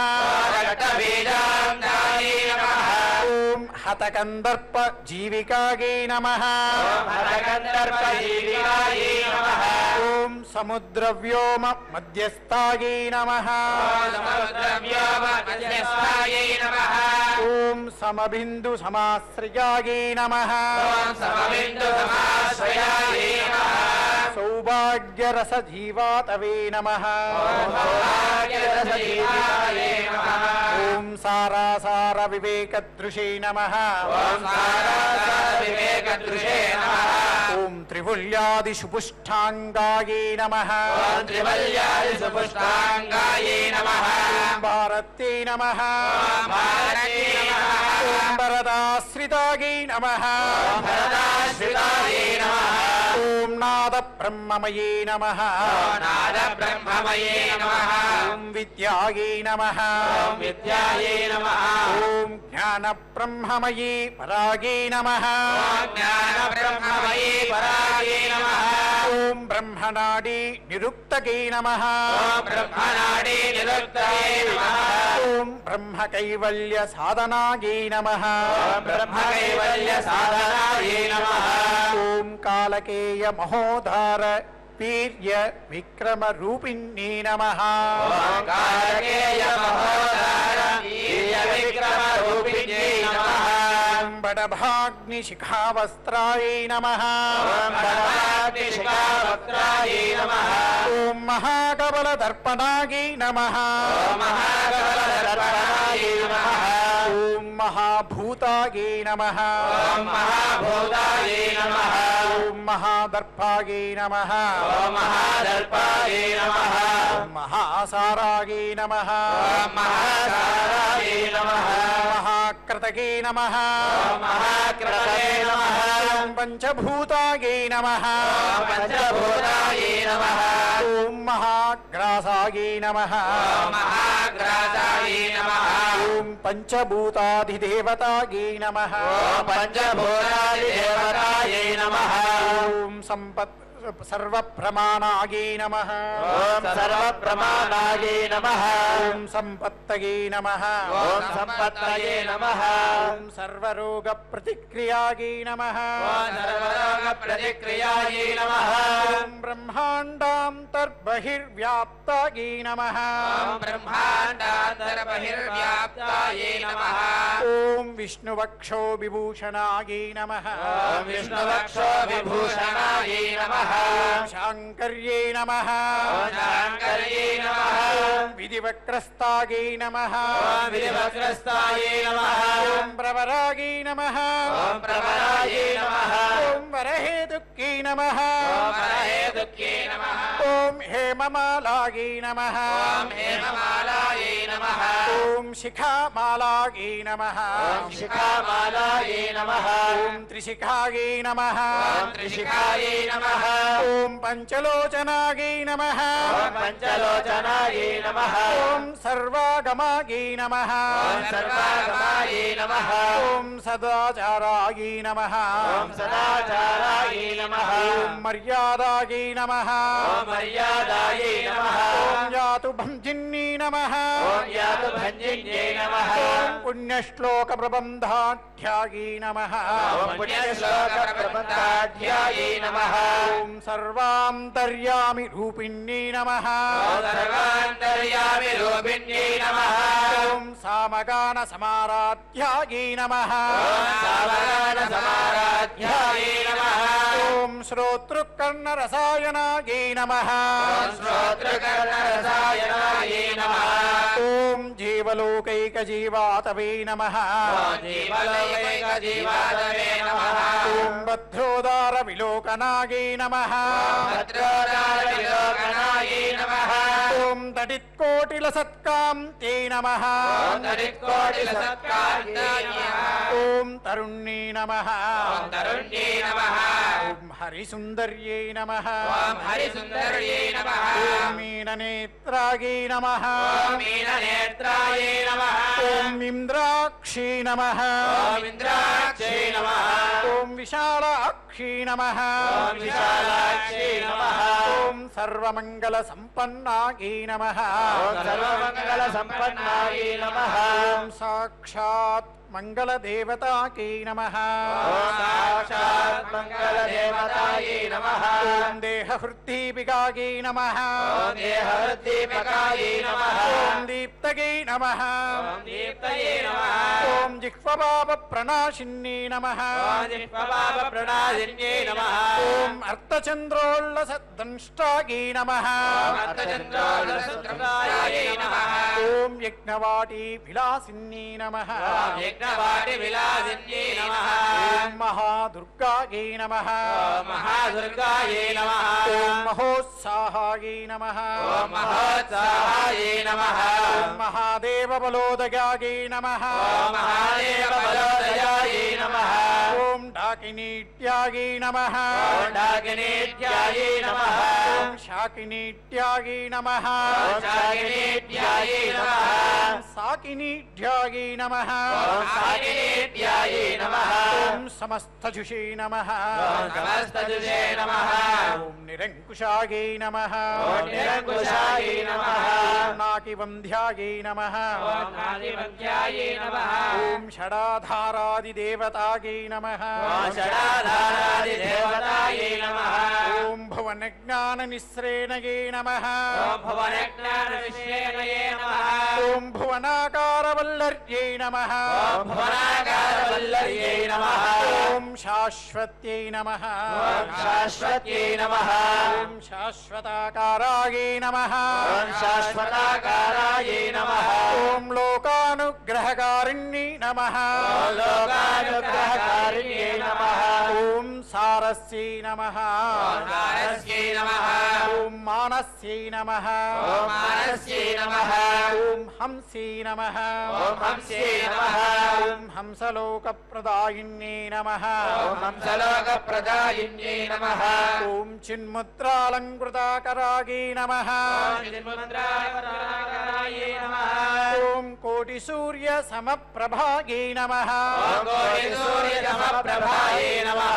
రక్తబీజాంతాయే నమః ఓం హతకందర్ప జీవికాయే నమః ఓం హరకందర్పజీవికాయే నమః ఓం సముద్రవ్యోమ మధ్యస్థాయే నమః ఓం సముద్రవ్యోమధ్యస్థాయే నమః ఓం సమబిందు సమాశ్రయాయే నమః ఓం సమబిందు సమాశ్రయాయే నమః సౌభాగ్యరస జీవాతవే నమః ఓం భాగ్యరసజీవాయే నమః ఓం సారాసార వివేకదృశే నమః ఓం సారాసార వివేకదృశే నమః ఓం త్రివుల్యాది సుపుష్టాంగాయే నమః ఓం త్రివల్యాది సుపుష్టాంగాయే నమః ఓం భారతే నమః ఓం భారతే నమః ఓం వరదాశ్రితాయే నమః ఓం భరదాశ్రితాయే నమః ఓం నాద బ్రహ్మమయే నమః ఓం నాద బ్రహ్మమయే నమః ఓం విద్యాయే నమః ఓం విద్యాయే నమః ఓం జ్ఞాన బ్రహ్మమయీ పరాగే నమః ఓం జ్ఞాన బ్రహ్మమయే పరాగే నమః ఓం బ్రహ్మనాడి నిరుక్తగే నమః ఓం బ్రహ్మనాడే నిరుక్తయే నమః ఓం బ్రహ్మ కైవల్య సాధనాగే నమః ఓం బ్రహ్మకైవల్య సాధనాయే నమః ఓం కాలకేయ మహోధార వీర్య విక్రమ రూపిణ్యే నమః ఓం కాలకేయ మహోదార వీర్య విక్రమ రూపిణ్యే నమః ఓం బడభాగ్ని శిఖావస్త్రాయే నమః ఓం భరవాగ్నిశిఖావక్త్రాయే నమః ఓం మహాకబల దర్పణాగే నమః ఓం మహాకమలదర్పణాయే నమః ఓం మహాభూతాగే నమః ఓం మహాభూతాయే నమః ఓం మహాదర్పాగే నమః ఓం మహాదర్పాయే నమః ఓం మహాసారాగే నమః ఓం మహాసారాయే నమః మహాక్రతగే నమః ఓం మహాక్రతయే నమః ఓం పంచభూతాగే నమః ఓం పంచభూతాయే నమః ఓం మహాగ్రాసాగే నమః ఓం మహాగ్రాసాయే నమః ఓం పంచభూతాధిదేవతాగే నమః ఓం పంచభూతాదిదేవతాయే నమః ఓం సంపత్ సర్వప్రమాణాగే నమః ఓం సర్వప్రమాణాయే నమః ఓం సంపత్తగే నమః ఓం సంపత్తయే నమః ఓం సర్వరోగ ప్రతిక్రియాగే నమః ఓం సర్వరోగ ప్రతిక్రియాయే నమః ఓం బ్రహ్మాండాంతర్బహిర్వ్యాప్తాగే నమః ఓం బ్రహ్మాండాంతర్బహిర్వ్యాప్తాయే నమః ఓం విష్ణువక్షో విభూషణాగే నమః ఓం విష్ణువక్షో విభూషణాయే నమః ఓం శాంకర్యే నమః ఓం శాంకర్యే నమః ఓం విధివక్రస్తాగే నమః ఓం విధివక్రస్తాయే నమః ఓం ప్రవరాగే నమః ఓం ప్రవరాయే నమః ఓం వరహేతుక్కే నమః ఓం వరహేతుక్కే నమః ఓం హేమమాలాగే నమః ఓం హేమమాలాయే నమః ఓం శిఖామాలాగే నమః ఓం శిఖామాలాయే నమః ఓం త్రిశిఖాగే నమః ఓం త్రిశిఖాయే నమః ఓం పంచలోచనాగే నమః ఓం పంచలోచనాయే నమః ఓం సర్వాగమాగే నమః ఓం సర్వాగమాయే నమః ఓం సదాచారాగే నమః ఓం సదాచారాయే నమః ఓం మర్యాదాగే నమః ఓం మర్యాదాయే నమః ఓం యాతు భంజిన్నీ నమః ఓం యాతు భంజిన్యే నమః ఓం పుణ్యశ్లోక ప్రబంధాఢ్యాగే నమః ఓం పుణ్యశ్లోక ప్రబంధాఢ్యాయే నమః ఓం సర్వాంతర్యామి రూపిణ్యే నమః ఓం సర్వాంతర్యామి రూపిణ్యే నమః ఓం సామగాన సమారాధ్యాయై నమః సామగాన సమారాధ్యాయై నమః ఓం శ్రోతృకర్ణ రసాయనాయై నమః శ్రోత్రకర్ణరసాయనాయై నమః ఓం జీవలోకైక జీవాతవే నమః జీవలోకైక జీవాతవే నమః ఓం భద్రోదార విలోకనాయై నమః భద్రోదార విలోకనాయై నమః ఓం తడిత్కోటిల సత్కాంత్యై నమః ఓం తడిత్కోటిల సత్కార్యాయ నమః ఓం తరుణ్యై నమః ఓం తరుణ్యై నమః ఓం హరిసుందర్యై నమః ఓం హరిసుందర్యై నమః ఓం మీననేత్రాయై నమః ఓం మీననేత్రాయై నమః ఓం ఇంద్రాక్షీ నమః ఓం ఇంద్రాక్షై నమః ఓం విశాలాక్షీ నమః ఓం విశాలాక్షై నమః ఓం సర్వమంగళ సంపన్నాయై నమః ఓం సర్వమంగళ సంపన్నాయై నమః ఓం సాక్షాత్ మంగళదేవతాకై నమః ఓం సాక్షాత్ మంగళదేవతాయై నమః ఓం దేహహృద్దీపికాయై నమః ఓం దేహవృద్ధిపకాయై నమః ఓం దీప్తకై నమః ఓం దీప్తయే నమః ఓం జిహ్వపాప ప్రణాశిన్యై నమః ఓం జిహ్వపాప ప్రణాదిన్యై నమః ఓం అర్థచంద్రోల్లసద్దంష్టాయై నమః ఓం అర్థచంద్రోల్లసత్రాయై నమః ఓం యజ్ఞవాటీ విలాసిన్యై నమః ఓం యజ్ఞవాటి విలాసిన్యై నమః ఓం మహాదుర్గాయై నమః ఓం మహాదుర్గాయై నమః ఓం మహోత్సాహాయై నమః ఓం మహోత్సాహాయై నమః ఓం మహాదేవ బలోదగాయై నమః ఓం మహాదేవ బలోదయాయై నమః ఓం డాకినీట్యాయై నమః ఓం డాకినీట్యాయై నమః ఓం శాకినీట్యాయై నమః ఓం శాకినీట్యాయై నమః ఓం సాకినీట్యాయై నమః ఓం సాకినీట్యాయై నమః ఓం సమస్తజుషే నమః ఓం సమస్తజుషే నమః ఓం నిరంకుశాయై నమః ఓం నిరంకుశాయై నమః ఓం నాకివంధ్యాయై నమః ఓం నాదివంద్యాయై నమః ఓం షడాధారాదిదేవతాయై నమః ఓం షడాధారాదిదేవతాయై నమః ఓం భువనజ్ఞాననిస్రేణయై నమః ఓం భువనజ్ఞానవిశ్వేనయే నమః ఓం భువనాకారవల్లర్యై నమః ఓం భువనాకారవల్లర్యై నమః ఓం శాశ్వత్యై నమః ఓం శాశ్వత్యై నమః ఓం శాశ్వతాకారాయై నమః ఓం శాశ్వతాకారాయై నమః ఓం లోకానుగ్రహకారిణ్యై నమః ఓం లోకానుగ్రహకారిణ్యై నమః ఓం సారస్యై నమః ఓం సారస్యై నమః ఓం మానస్యై నమః ఓం మానస్యై నమః ఓం హంసై నమః ఓం హంస్యై నమః ఓం హంసలోకప్రదాయిన్యై నమః ఓం హంసలోకప్రదాయిన్యై నమః ఓం చిన్ముద్రాలంకృతాకరాయై నమః ఓం చిన్ముద్రాకరాయై నమః ఓం కోటిసూర్య సమప్రభాయై నమః ఓం కోటిసూర్యసమప్రభాయై నమః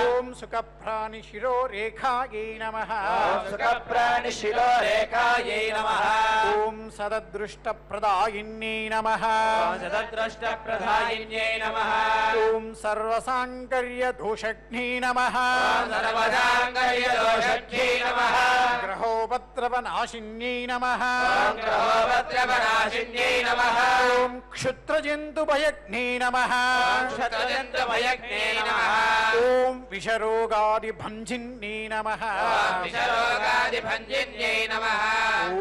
ఓం సుఖప్రాణిశిరోరేఖాయై నమః ఓం సుఖప్రాణిశిరోరేఖాయై నమః ఓం సదదృష్టప్రదాయిన్యై నమః ఓం సదద్రష్టప్రదాయిన్యై నమః ఓం సర్వసాంకర్యదోషజ్ఞై నమః ఓం సర్వసాంగర్యదోషజ్ఞై నమః గ్రహోపద్రవనాశిన్యై నమః ఓం గ్రహోపద్రవనాశిన్యై నమః ఓం క్షుత్రజంతుభయజ్ఞై నమః ఓం క్షత్రజంత్రభయజ్ఞై నమః ఓం విషరోగాదిభంజిన్యై నమః ఓం విషరోగాదిభంజిన్యై నమః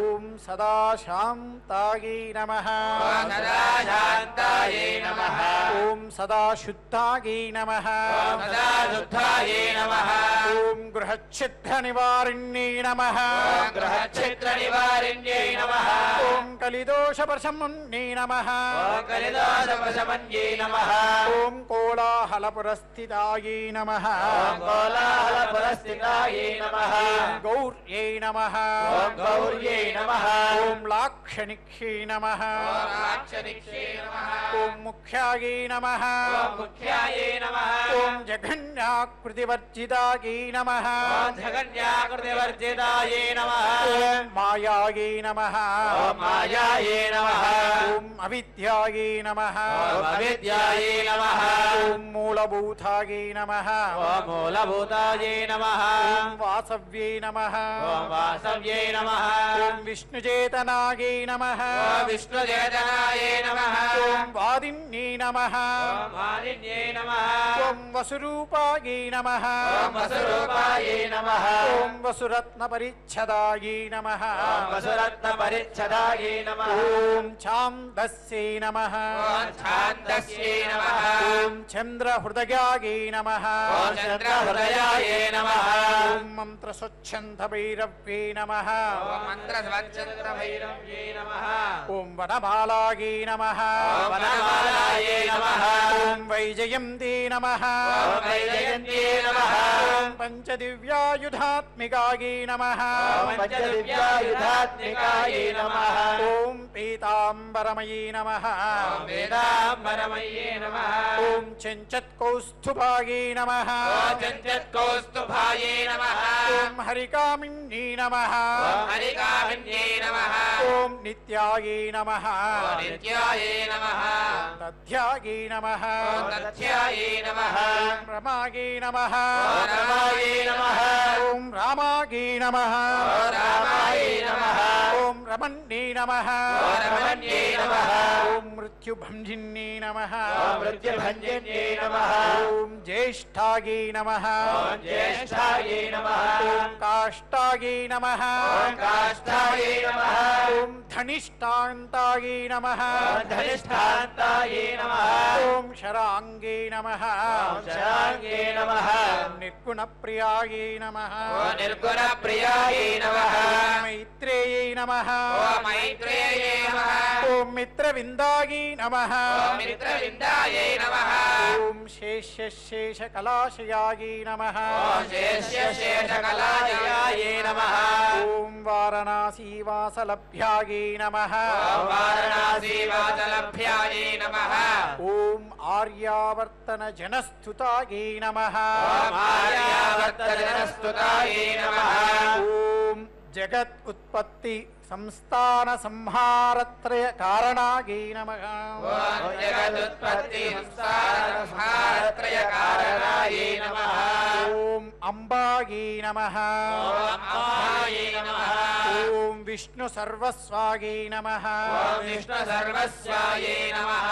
ఓం సదాశాంతాయై నమః ఓం సదాశాంతాయై నమః ఓం సదాశుద్ధాయై నమః ఓం సదాశుద్ధాయై నమః ఓం గృహచ్ఛిద్రనివారిణ్యై నమః ఓం గ్రహక్షిత్రనివారిణ్యై నమః ఓం కలిదోషపశమన్యై నమః ఓం కలిదోషవశమన్యై నమః ఓం కోలాహలపురస్థితాయై నమః ఓం కోలాహలపురస్థితాయై నమః గౌర్యై నమః ఓం గౌర్యై నమః ఓం లాక్షణిక్షై నమః ఓం రాక్షనిక్షై నమః ఓం ముఖ్యాయై నమః ఓం ముఖ్యాయై నమః ఓం జఘన్యాకృతివర్జితాయై నమః ఓం జగన్యాకృతివర్జితాయై నమః ఓం మాయాయై నమః ఓం మాయాయై నమః ఓం అవిద్యాయే నమః ఓం అవిద్యాయే నమః ఓం మూలభూతాయే నమః ఓం మూలభూతాయే నమః ఓం వాసవ్యే నమః ఓం వాసవ్యే నమః ఓం విష్ణుచేతనాయే నమః ఓం విష్ణుచేతనాయే నమః ఓం వాదిన్యే నమః ఓం మాలిన్యే నమః ఓం వసురూపాయే నమః ఓం వసురూపాయే నమః ఓం వసురత్నపరిచ్ఛదాయే నమః ఓం వసురత్నపరిచ్ఛదాయే నమః ఓం ఛాందస్యే నమః ఓం ఛాందస్యే నమః ఓం చంద్రహృదయాయే నమః ఓం చంద్రహృదయాయే నమః ఓం మంత్రస్వచ్ఛందభైరవ్యే నమః ఓం మంత్రస్వచ్ఛందభైరవ్యే నమః ఓం వనమాలాయే నమః ఓం వనమాలాయే నమః ఓం వైజయంతే నమః ఓం వైజయంత్యే నమః ఓం పంచదివ్యాయుధాత్మికాయే నమః ఓం పంచదివ్యాయుధాత్మికాయే నమః ఓం పీతాంబరమయే నమః ఓం వేదాంబరమయే నమః ఓం చెంచత్కౌస్తుభాయే నమః ఓం చంచత్కౌస్తుభాయే నమః ఓం హరికామిన్యే నమః ఓం హరికామిన్యే నమః ఓం నిత్యాయే నమః ఓం నిత్యాయే నమః తథ్యాయే నమః ఓం తథ్యాయే నమః ఓం రమాయే నమః ఓం రమాయే నమః ఓం రామాయే నమః ఓం రామాయే నమః ఓం రమణ్యే నమః ఓం రమణ్యే నమః ఓం మృత్యుభంజిన్యే నమః ఓం మృత్యుభంజన్యే నమః ఓం జ్యేష్ఠాయే నమః ఓం జ్యేష్ఠాయే నమః ఓం కాష్టాయే నమః ఓం కాష్టాయే నమః ఓం ధనిష్టాంతాయే నమః ఓం ధనిష్టాంతాయే నమః ఓం శరాంగే నమః ఓం శరాంగే నమః ఓం నిర్గుణప్రియాయే నమః ఓం నిర్గుణప్రియాయే నమః ఓం మైత్రేయే నమః ఓం మైత్రేయే నమః ఓం మిత్రవిందాయే నమః ఓం మిత్రవిందాయే నమః ఓం శేషశేషకలాశయాయే నమః ఓం శేషశేషకలాయాయే నమః ఓం వారణాసీవాసలభ్యాయే నమః ఓం వారణాసీవాసలభ్యాయే నమః ఓం ఆర్యావర్తనజనస్థుతాయే నమః ఓం ఆర్యావర్తజనస్తుతాయే నమః ఓం జగత్ ఉత్పత్తి సంస్థాన సంహారత్రయ కారణాయే నమః ఓం జగదుత్పత్తి సంసారత్రయ కారణాయే నమః ఓం అంబాయే నమః ఓం అమ్మాయే నమః ఓం విష్ణు సర్వస్వాయే నమః ఓం విష్ణు సర్వస్యాయే నమః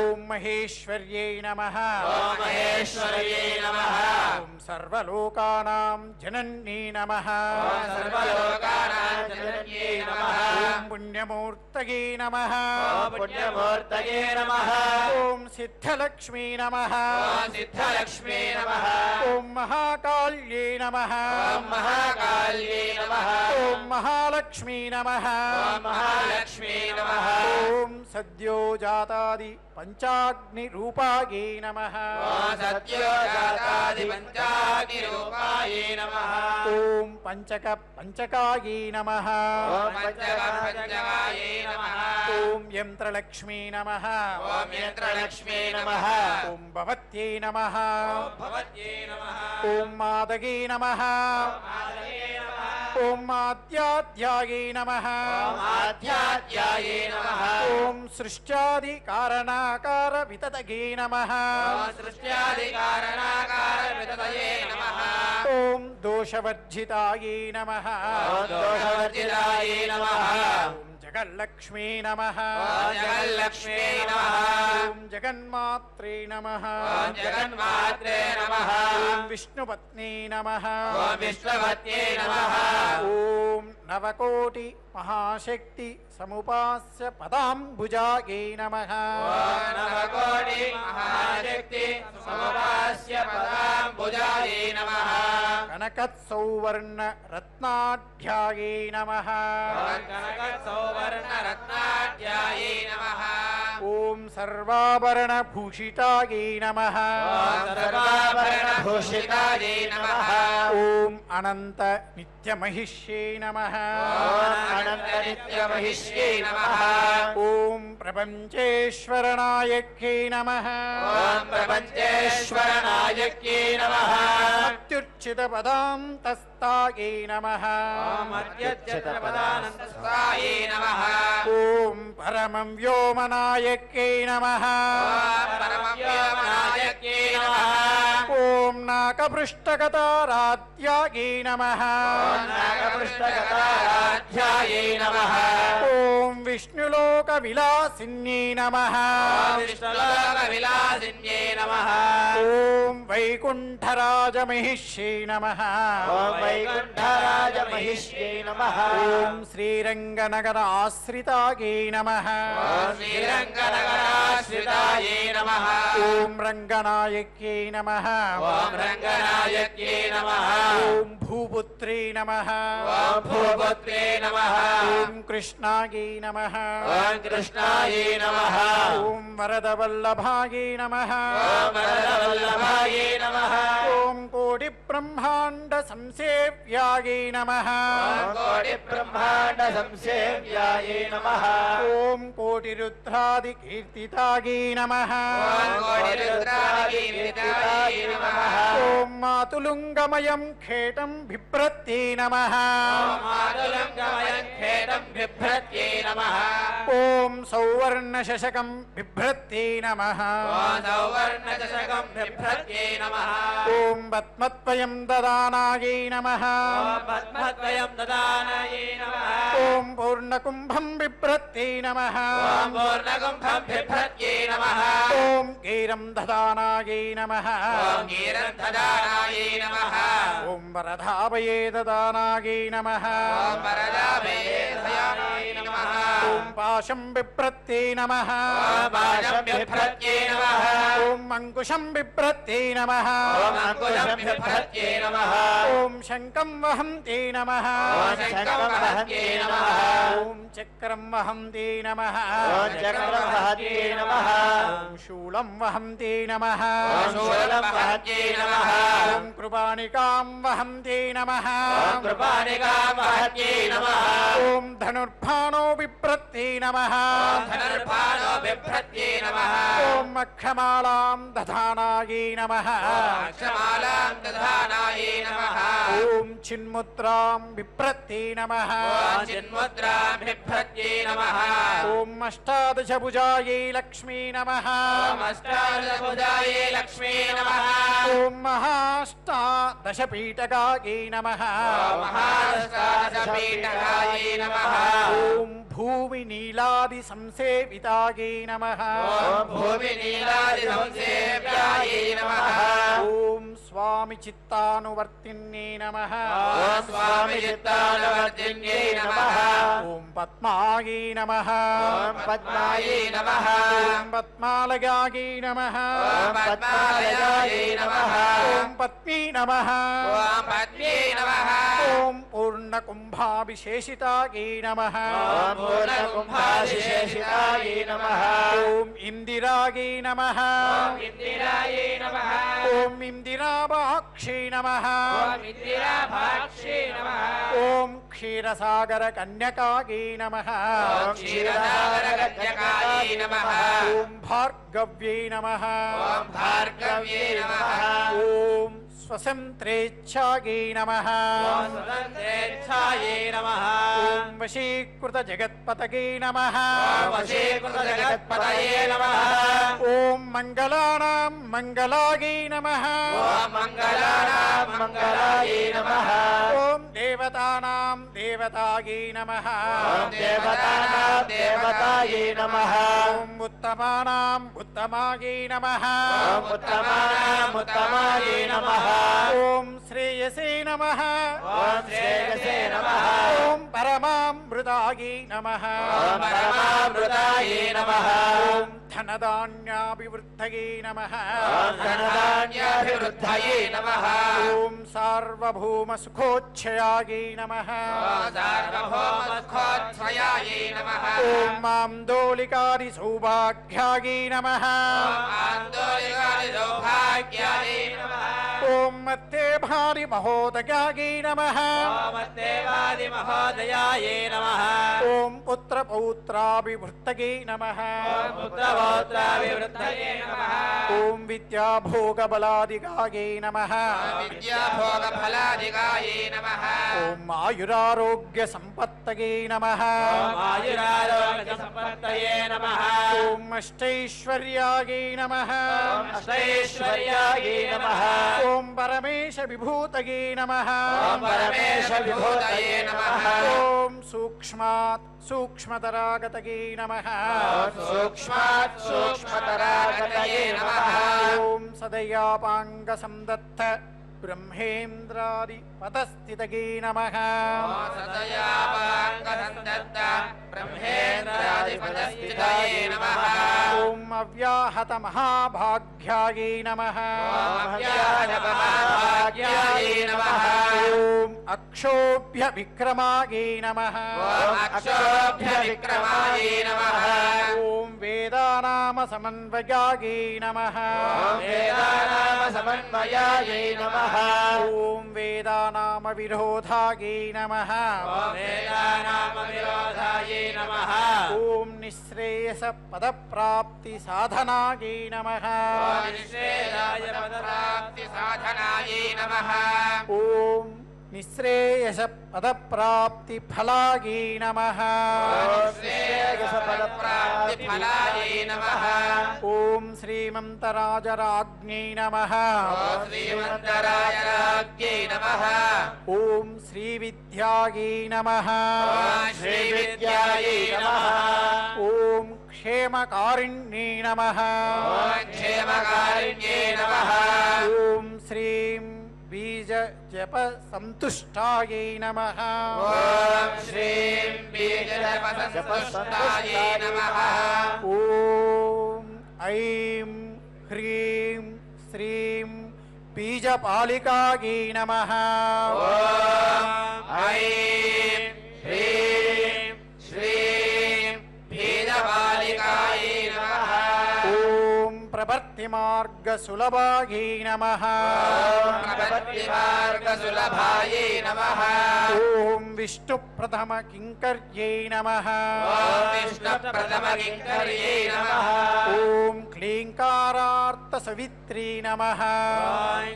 ఓం మహేశ్వర్యై నమః ఓం మహేశ్వర్యే నమః ఓం సర్వలోకానాం జనన్యై నమః ఓం సర్వలోకానాం జనన్యే నమః ఓం పుణ్యమూర్తయే నమః ఓం పుణ్యమూర్తయే నమః ఓం సిద్ధలక్ష్మీ నమః ఓం సిద్ధలక్ష్మీ నమః ఓం మహాకాళ్యే నమః ఓం మహాకాళ్యే నమః ఓం మహాలక్ష్మీ నమః ఓం మహాలక్ష్మీ నమః ఓం సద్యోజాతాది పంచాగ్ని రూపాయే నమః ఓం సత్యోజాతాది పంచాగ్నిరూపాయే నమః ఓం పంచకాయే నమః ఓం పంచకాయే నమః ఓం యంత్రలక్ష్మీ నమః ఓం యంత్రలక్ష్మీ నమః ఓం భవత్యై నమః ఓం భవత్యే నమః ఓం మాదగే నమః మాధవే నమః ఓం ఆద్యాధ్యాయే నమః ఓం ఆధ్యాత్యాయే నమః ఓం సృష్ట్యాది కారణాకార వితతగే నమః ఓం సృష్ట్యాదికారణాకార వితతయే నమః ఓం దోషవర్జితాయే నమః ఓం దోషవర్జితాయే నమః ఓం జగల్లక్ష్మీ నమః ఓం జగల్లక్ష్మీ నమః ఓం జగన్మాత్రే నమః ఓం జగన్మాత్రే నమః ఓం విష్ణుపత్నీ నమః ఓం విష్ణుపత్యే నమః ఓం నవకోటి మహాశక్తి సముపాస్య పదాంబుజాయే నమః ఓం నవకోటి మహాశక్తి సమవాస్య పదాంబుజాయే నమః కనకత్సౌవర్ణ రత్నాఢ్యాయే నమః ఓం కనకసౌవర్ణ రత్నాఢ్యాయే నమః ఓం సర్వాభరణ భూషితాయే నమః ఓం సర్వాభరణభూషితాయే నమః ఓం అనంత నిత్యమహిష్యే నమః ఓం అనంతనిత్యమహిష్యే నమః ఓం ప్రపంచేశ్వరనాయక్యై నమః ఓం ప్రపంచేశ్వరనాయక్యే నమః అత్యుచ్చ మధ్యచ్యుతపదాంతస్తాయై నమః మధ్యచ్యుతపదానంతస్థాయై నమః ఓం పరమం వ్యోమనాయక్యై నమః పరమం వ్యోమనాయక్యై నమః ఓం నాకపృష్ఠగతారాధ్యాయై నమః నాగపృష్ఠగతారాధ్యాయై నమః ఓం విష్ణులోకవిలాసిన్యై నమః విష్ణులోకవిలాసిన్యై నమః ఓం వైకుంఠరాజమహిష్యై నమః వైకుంఠరాజమహిష్యై నమః ఓం శ్రీరంగనగరాశ్రితాయై నమః శ్రీరంగనగరాశ్రితాయై నమః ఓం రంగనాయక్యై నమః ఓం రంగనాయక్యై నమః ఓం భూపుత్రే నమః ఓం భూపుత్రే నమః ఓం కృష్ణాయై నమః ఓం కృష్ణాయై నమః ఓం వరదవల్లభాయై నమః ఓం వరదవల్లభాయై నమః ఓం కోటి బ్రహ్మాండ సంసేవ్యాయై నమః ఓం కోటి బ్రహ్మాండ సంసేవ్యాయై నమః ఓం కోటి రుద్రాది కీర్తితాయై నమః ఓం కోటి రుద్రాకీర్తితాయై నమః ఓం మాతులుంగమయం ఖేటం బిభ్రత్యై నమః ఓం మాతులంగమయం ఖేటం బిభ్రత్యై నమః ఓం సౌవర్ణ శశకం బిభ్రత్యై నమః ఓం సౌవర్ణచషకం బిభ్రత్యై నమః ఓం పద్మత్వయం దదానాయై నమః ఓం పద్మద్వయం దదానయై నమః ఓం పూర్ణకుంభం బిభ్రత్యై నమః ఓం పూర్ణకుంభం బిభ్రత్యై నమః ఓం గీరం దదానాయై నమః ఓం గీరద్ధదానాయై నమః ఓం వరధావయే దదానాయై నమః ఓం వరదాభయేధయానాయ నమః ఓం పాశం బిభ్రత్యై నమః ఓం పాశం బిభ్రత్యై నమః ఓం అంకుశం బిభ్రత్యై నమః ఓం అంకుశం బిభ్రత్యై నమః ఓం శంఖం వహంతే నమః ఓం శంఖం వహత్యై నమః ఓం చక్రం వహంతే నమః ఓం చక్రం వహత్యై నమః ఓం శూలం వహంతే నమః ఓం శూలం వహత్యై నమః ఓం కృపాణికాం వహంతే నమః ఓం కృపాణికాం వహత్యై నమః ఓం ధనుర్భాణో బిభ్రత్యై నమః ఓం ధనుర్బాణో బిభ్రత్యై నమః ఓం అక్షమాలాం దధానాయై నమః అక్షమాలాం దధానాయై నమః ఓం చిన్ముద్రాం బిభ్రత్యై నమః ఓం చిన్ముద్రాం బిభ్రత్యై నమః ఓం అష్టాదశభుజాయై లక్ష్మీ నమః ఓం అష్టాదశభుజాయై లక్ష్మీ నమః ఓం మహాష్టాదశపీఠకాయై నమః ఓం మహాదశాదశపీఠకాయై నమః ఓం భూమి నీలాది సంసేవితాయై నమః ఓం భూమి నీలాది సంసేవ్యాయై నమః ఓం స్వామి చిత్తానువర్తిన్యై నమః ఓం స్వామి చిత్తానువర్తిన్యై నమః ఓం పద్మాయై నమః ఓం పద్మాయై నమః ఓం పద్మాలయాయై నమః ఓం పద్మాలయాయై నమః ఓం పద్మీ నమః ఓం పద్మ్యై నమః ఓం పూర్ణకుంభాభిశేషితాయై నమః ఓం పూర్ణకుంభాశేషితాయై నమః ఓం ఇందిరాయై నమః ఓం ఇందిరాయై నమః ఓం ఇందిరాభాక్షై నమః ఓం ఇందిరాభాక్షై నమః ఓం క్షీరసాగర కన్యకాయై నమః ఓం క్షీరసాగరగద్యకాయై నమః ఓం భార్గవ్యై నమః ఓం భార్గవ్యై నమః ఓం స్వతంత్రేచ్ఛాయై నమః ఓం స్వతంత్రేచ్ఛాయై నమః ఓం వశీకృత జగత్పతగే నమః ఓం వశీకృత జగత్పతయే నమః ఓం మంగళానాం మంగళాయై నమః ఓం మంగళానాం మంగళాయై నమః ఓం దేవతానాం దేవతాయై నమః ఓం దేవతానాం దేవతాయై నమః ఓం ఉత్తమానాం ఉత్తమాయై నమః ఓం ఉత్తమానాం ఉత్తమాయై నమః ఓం శ్రేయసే నమః ఓం శ్రేయసే నమః ఓం పరమామృతాయై నమః ఓం పరమామృతాయై నమః ఓం ధనధాన్యాభివృద్ధయే నమః ఓం ధనధాన్యాభివృద్ధయే నమః ఓం సార్వభౌమసుఖోచ్ఛయాయై నమః ఓం సార్వభౌమసుఖోత్సయాయై నమః ఓం మాందోళికాది సౌభాగ్యాయై నమః ఓం ఆందోళికాది సౌభాగ్యాయై నమః ఓం మత్తే భారి మహోదయాయై నమః మహోదయాయే నమః ఓం పుత్ర పౌత్రాభివృత్తయై నమః పుత్రపౌత్రాభివృద్ధయే నమః ఓం విద్యాభోగబలాదిగాయై నమః విద్యాభోగఫలాదిగాయే నమః ఓం ఆయురారోగ్య సంపత్తయై నమః ఆయురారోగ్యసంపత్తయే నమః ఓం అష్టైశ్వర్యాయై నమః అష్టైశ్వర్యాయే నమః ఓం పరమేశ విభూతయే నమః పరమేశ విభూతయే నమః ఓం సూక్ష్మతరాగతయే నమః సూక్ష్మాత్ సూక్ష్మతరాగతయే నమః ఓం సదయాపాంగ సందత్త బ్రహ్మేంద్రాది పదస్థితయే నమః సదయాపాంగసందత్త బ్రహ్మేంద్రాదిపదస్థితయే నమః ఓం అవ్యాహత మహాభాగ్యాయే నమః మహాభాగ్యాయే నమః ఓం అక్షోభ్య విక్రమాయే నమః అక్షోభ్య విక్రమాయే నమః ఓం వేదానామ సమన్వయాయే నమః వేదానామ సమన్వయాయే నమః ఓం వేదానామ విరోధాయే నమః వేదానామ విరోధాయే నమః ఓం నిశ్రేయస పదప్రాప్తి సాధనాయే నమః నిశ్రేయాయ పదప్రాప్తి సాధనాయే నమః ఓం నిశ్రేయస పదప్రాప్తి ఫలాయే నమః నిశ్రేయస పదప్రాప్తి ఫలాయే నమః ఓం శ్రీమంతరాజరాజ్ఞై నమః శ్రీమంతరాయ రాజ్ఞై నమః ఓం శ్రీవిద్యాయే నమః శ్రీవిద్యాయే నమః ఓం క్షేమకారిణ్యై నమః క్షేమకారిణ్యే నమః ఓం శ్రీం బీజ జప సంతుష్టాయై నమః ఓం శ్రీం బీజజపసంతుష్టాయే నమః ఓం ఐం హ్రీం శ్రీం బీజపాలికాయై నమః ఓం ఐం హ్రీం శ్రీం బీజపాలికాయే నమః ఓం ప్రవర్తిమార్గ సులభాయై నమః ప్రపత్తిమార్గసులభాయే నమః ఓం విష్ణు ప్రథమ కింకర్యై నమః ఓం విష్ణుప్రథమకింకర్యై నమః ఓం క్లీంకారార్థ సవిత్రీ నమః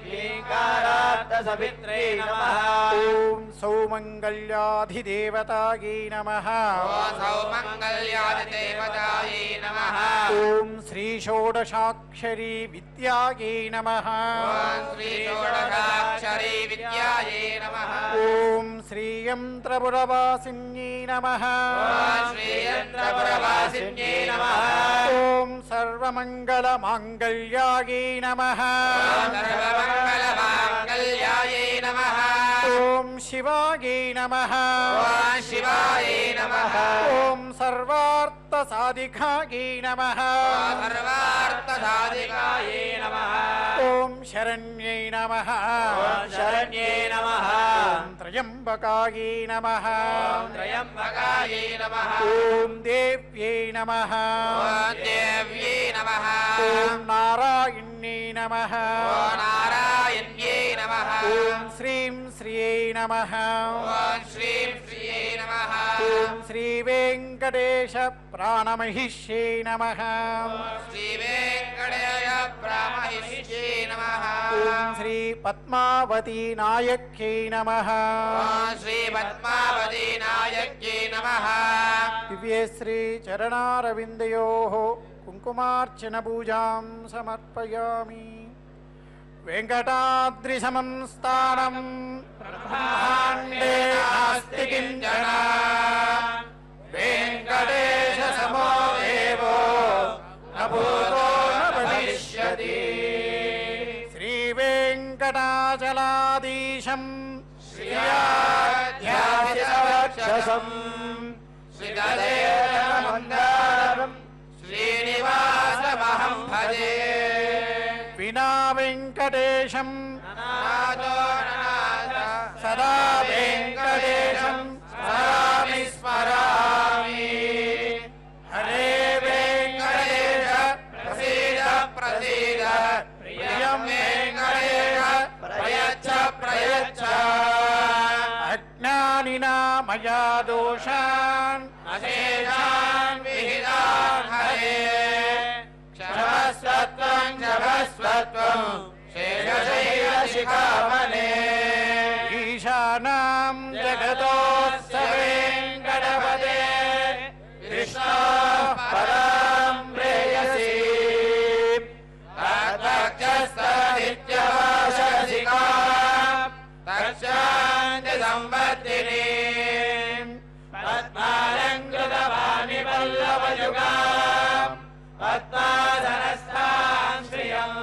క్లీంకారార్థసవిత్రే నమః ఓం సౌమంగళ్యాధిదేవతాయై నమః ఓం సౌమంగళ్యాదిదేవతాయే నమః ఓం శ్రీ షోడశాక్షరీ విద్యాయై నమః ఓం శ్రీ షోడశాక్షరీ విద్యాయే నమః ఓం శ్రీయంత్రపురవాసిన్యై నమః ఓం శ్రీయంత్రపురవాసిన్యే నమః ఓం సర్వమంగళమాంగళ్యాయై నమః ఓం సర్వమంగళమాంగళ్యాయే నమః ఓం శివాయై నమః ఓం శివాయే నమః ఓం సర్వార్థసాధికాయై నమః ఓం సర్వార్థసాధికాయే నమః ఓం శరణ్యై నమః ఓం శరణ్యే నమః ఓం త్రయంబకాయై నమః ఓం త్రయంబకాయే నమః ఓం దేవ్యై నమః ఓం దేవ్యే నమః ఓం నారాయణ్యై నమః ఓం నారాయణ్యే నమః ఓం శ్రీం శ్రియై నమః ఓం శ్రీం శ్రీయే నమః ఓం శ్రీ వెంకటేశ ప్రాణమహిష్యై నమః శ్రీ వెంకటేశ బ్రహ్మహిష్యే నమః ఓం శ్రీ పద్మావతీ నాయక్యై నమః ఓం శ్రీ పద్మావతి నాయక్యే నమః దివ్యశ్రీ చరణారవిందయోః కుంకుమార్చన పూజాం సమర్పయామి వెంకటాద్రిసమం స్థానం బ్రహ్మాండే నాస్తి కించన వెంకటేశ సమో దేవో న భూతో న భవిష్యతి శ్రీ వెంకటాచలాధీశం శ్రీయాధ్యాసవక్షసం శ్రీగదేవమందారం శ్రీనివాసమహం భజే వినా వెంకటేశం నాదో నాద సదా వెంకటేశం స్మరామి స్మరామి హరే వెంకటేశ ప్రసీద ప్రసీద ప్రియం వెంకటేశ మయా దోషాన్ అశేషాన్ విహితాన్ హరే క్షమస్వత్వం క్షమస్వత్వం శేషశైలశిఖామణే ఈశానాం జగతోత్స వెంకటపదే కృష్ణో పరాం ప్రేయసీ తత్తక్షస్తనిత్యవాససికా తక్షాంతి సంవర్ధినీ పద్మాలంకృతవాణి పల్లవయుగా పద్మాసనస్థాం శ్రియం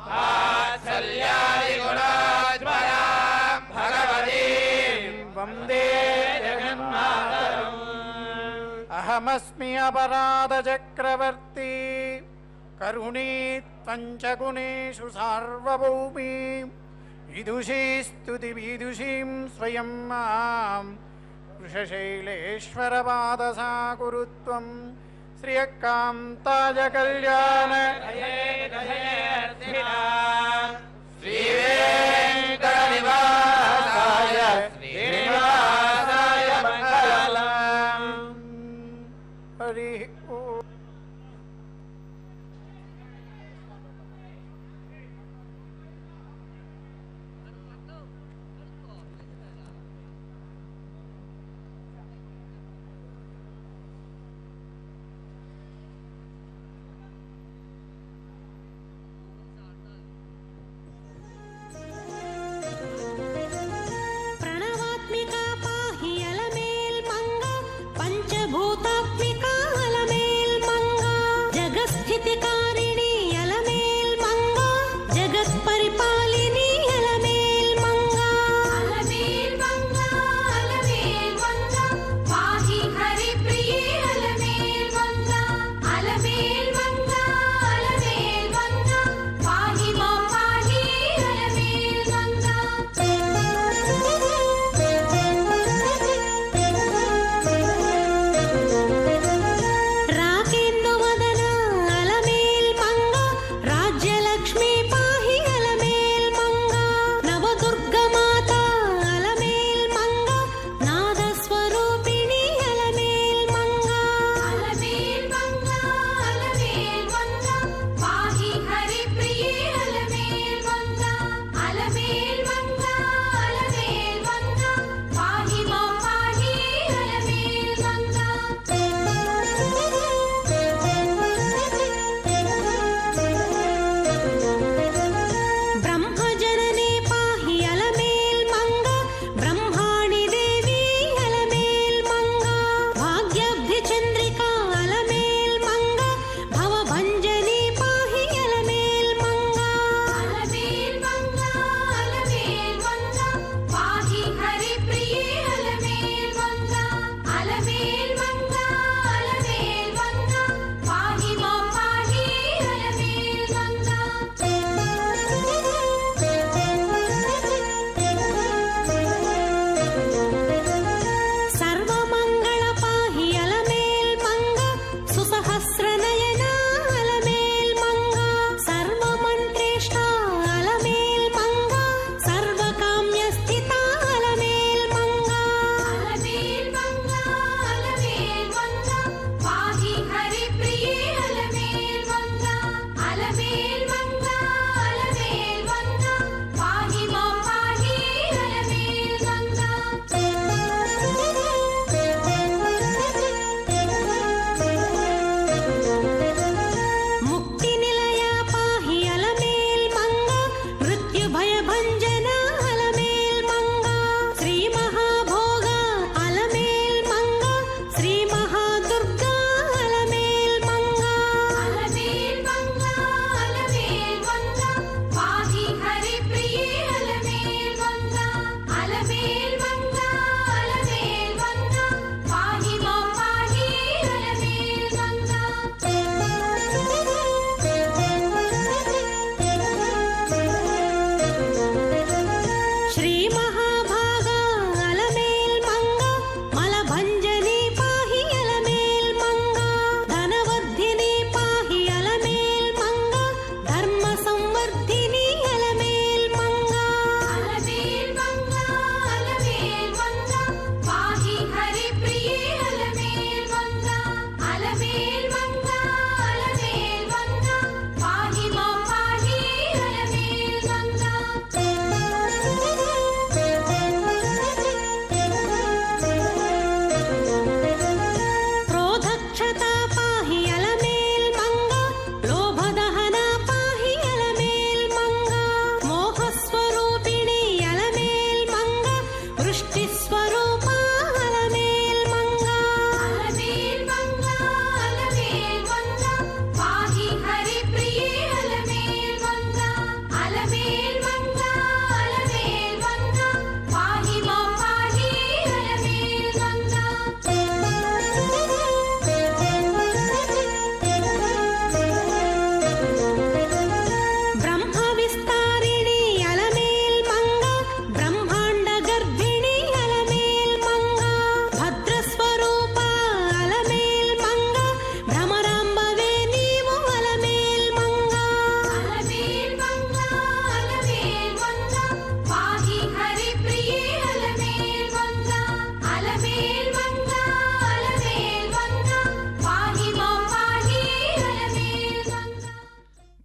వాత్సల్యాది గుణోజ్వలాం భగవతీం వందే జగన్మాతరం. అహమస్మి అపరాధ చక్రవర్తి కరుణీత్వం చ గుణేషు సార్వభౌమి విదుషీ స్తుతి విదుషీం స్వయం మాం వృషశైలేశ్వర పాదసాకురుత్వం శ్రియకాంతాయ కళ్యాణ శ్రీవేంకటనివాసాయ శ్రీనివాసాయ మంగళం. హరి ఓ. ప్రణవాత్మికా పాహి అలమేల్ మంగ పంచభూతాత్మికా అలమేల్ మంగ జగస్థితికారిణి అలమేల్ మంగ జగత్ పరిపాలిని అలమేల్ మంగ అలమేల్ మంగ అలమేల్ మంగ పాహి హరి ప్రియే అలమేల్ మంగ అలమేల్ మంగ అలమేల్ మంగ పాహి మా పాహి అలమేల్ మంగ రాకేందు వదన అలమేల్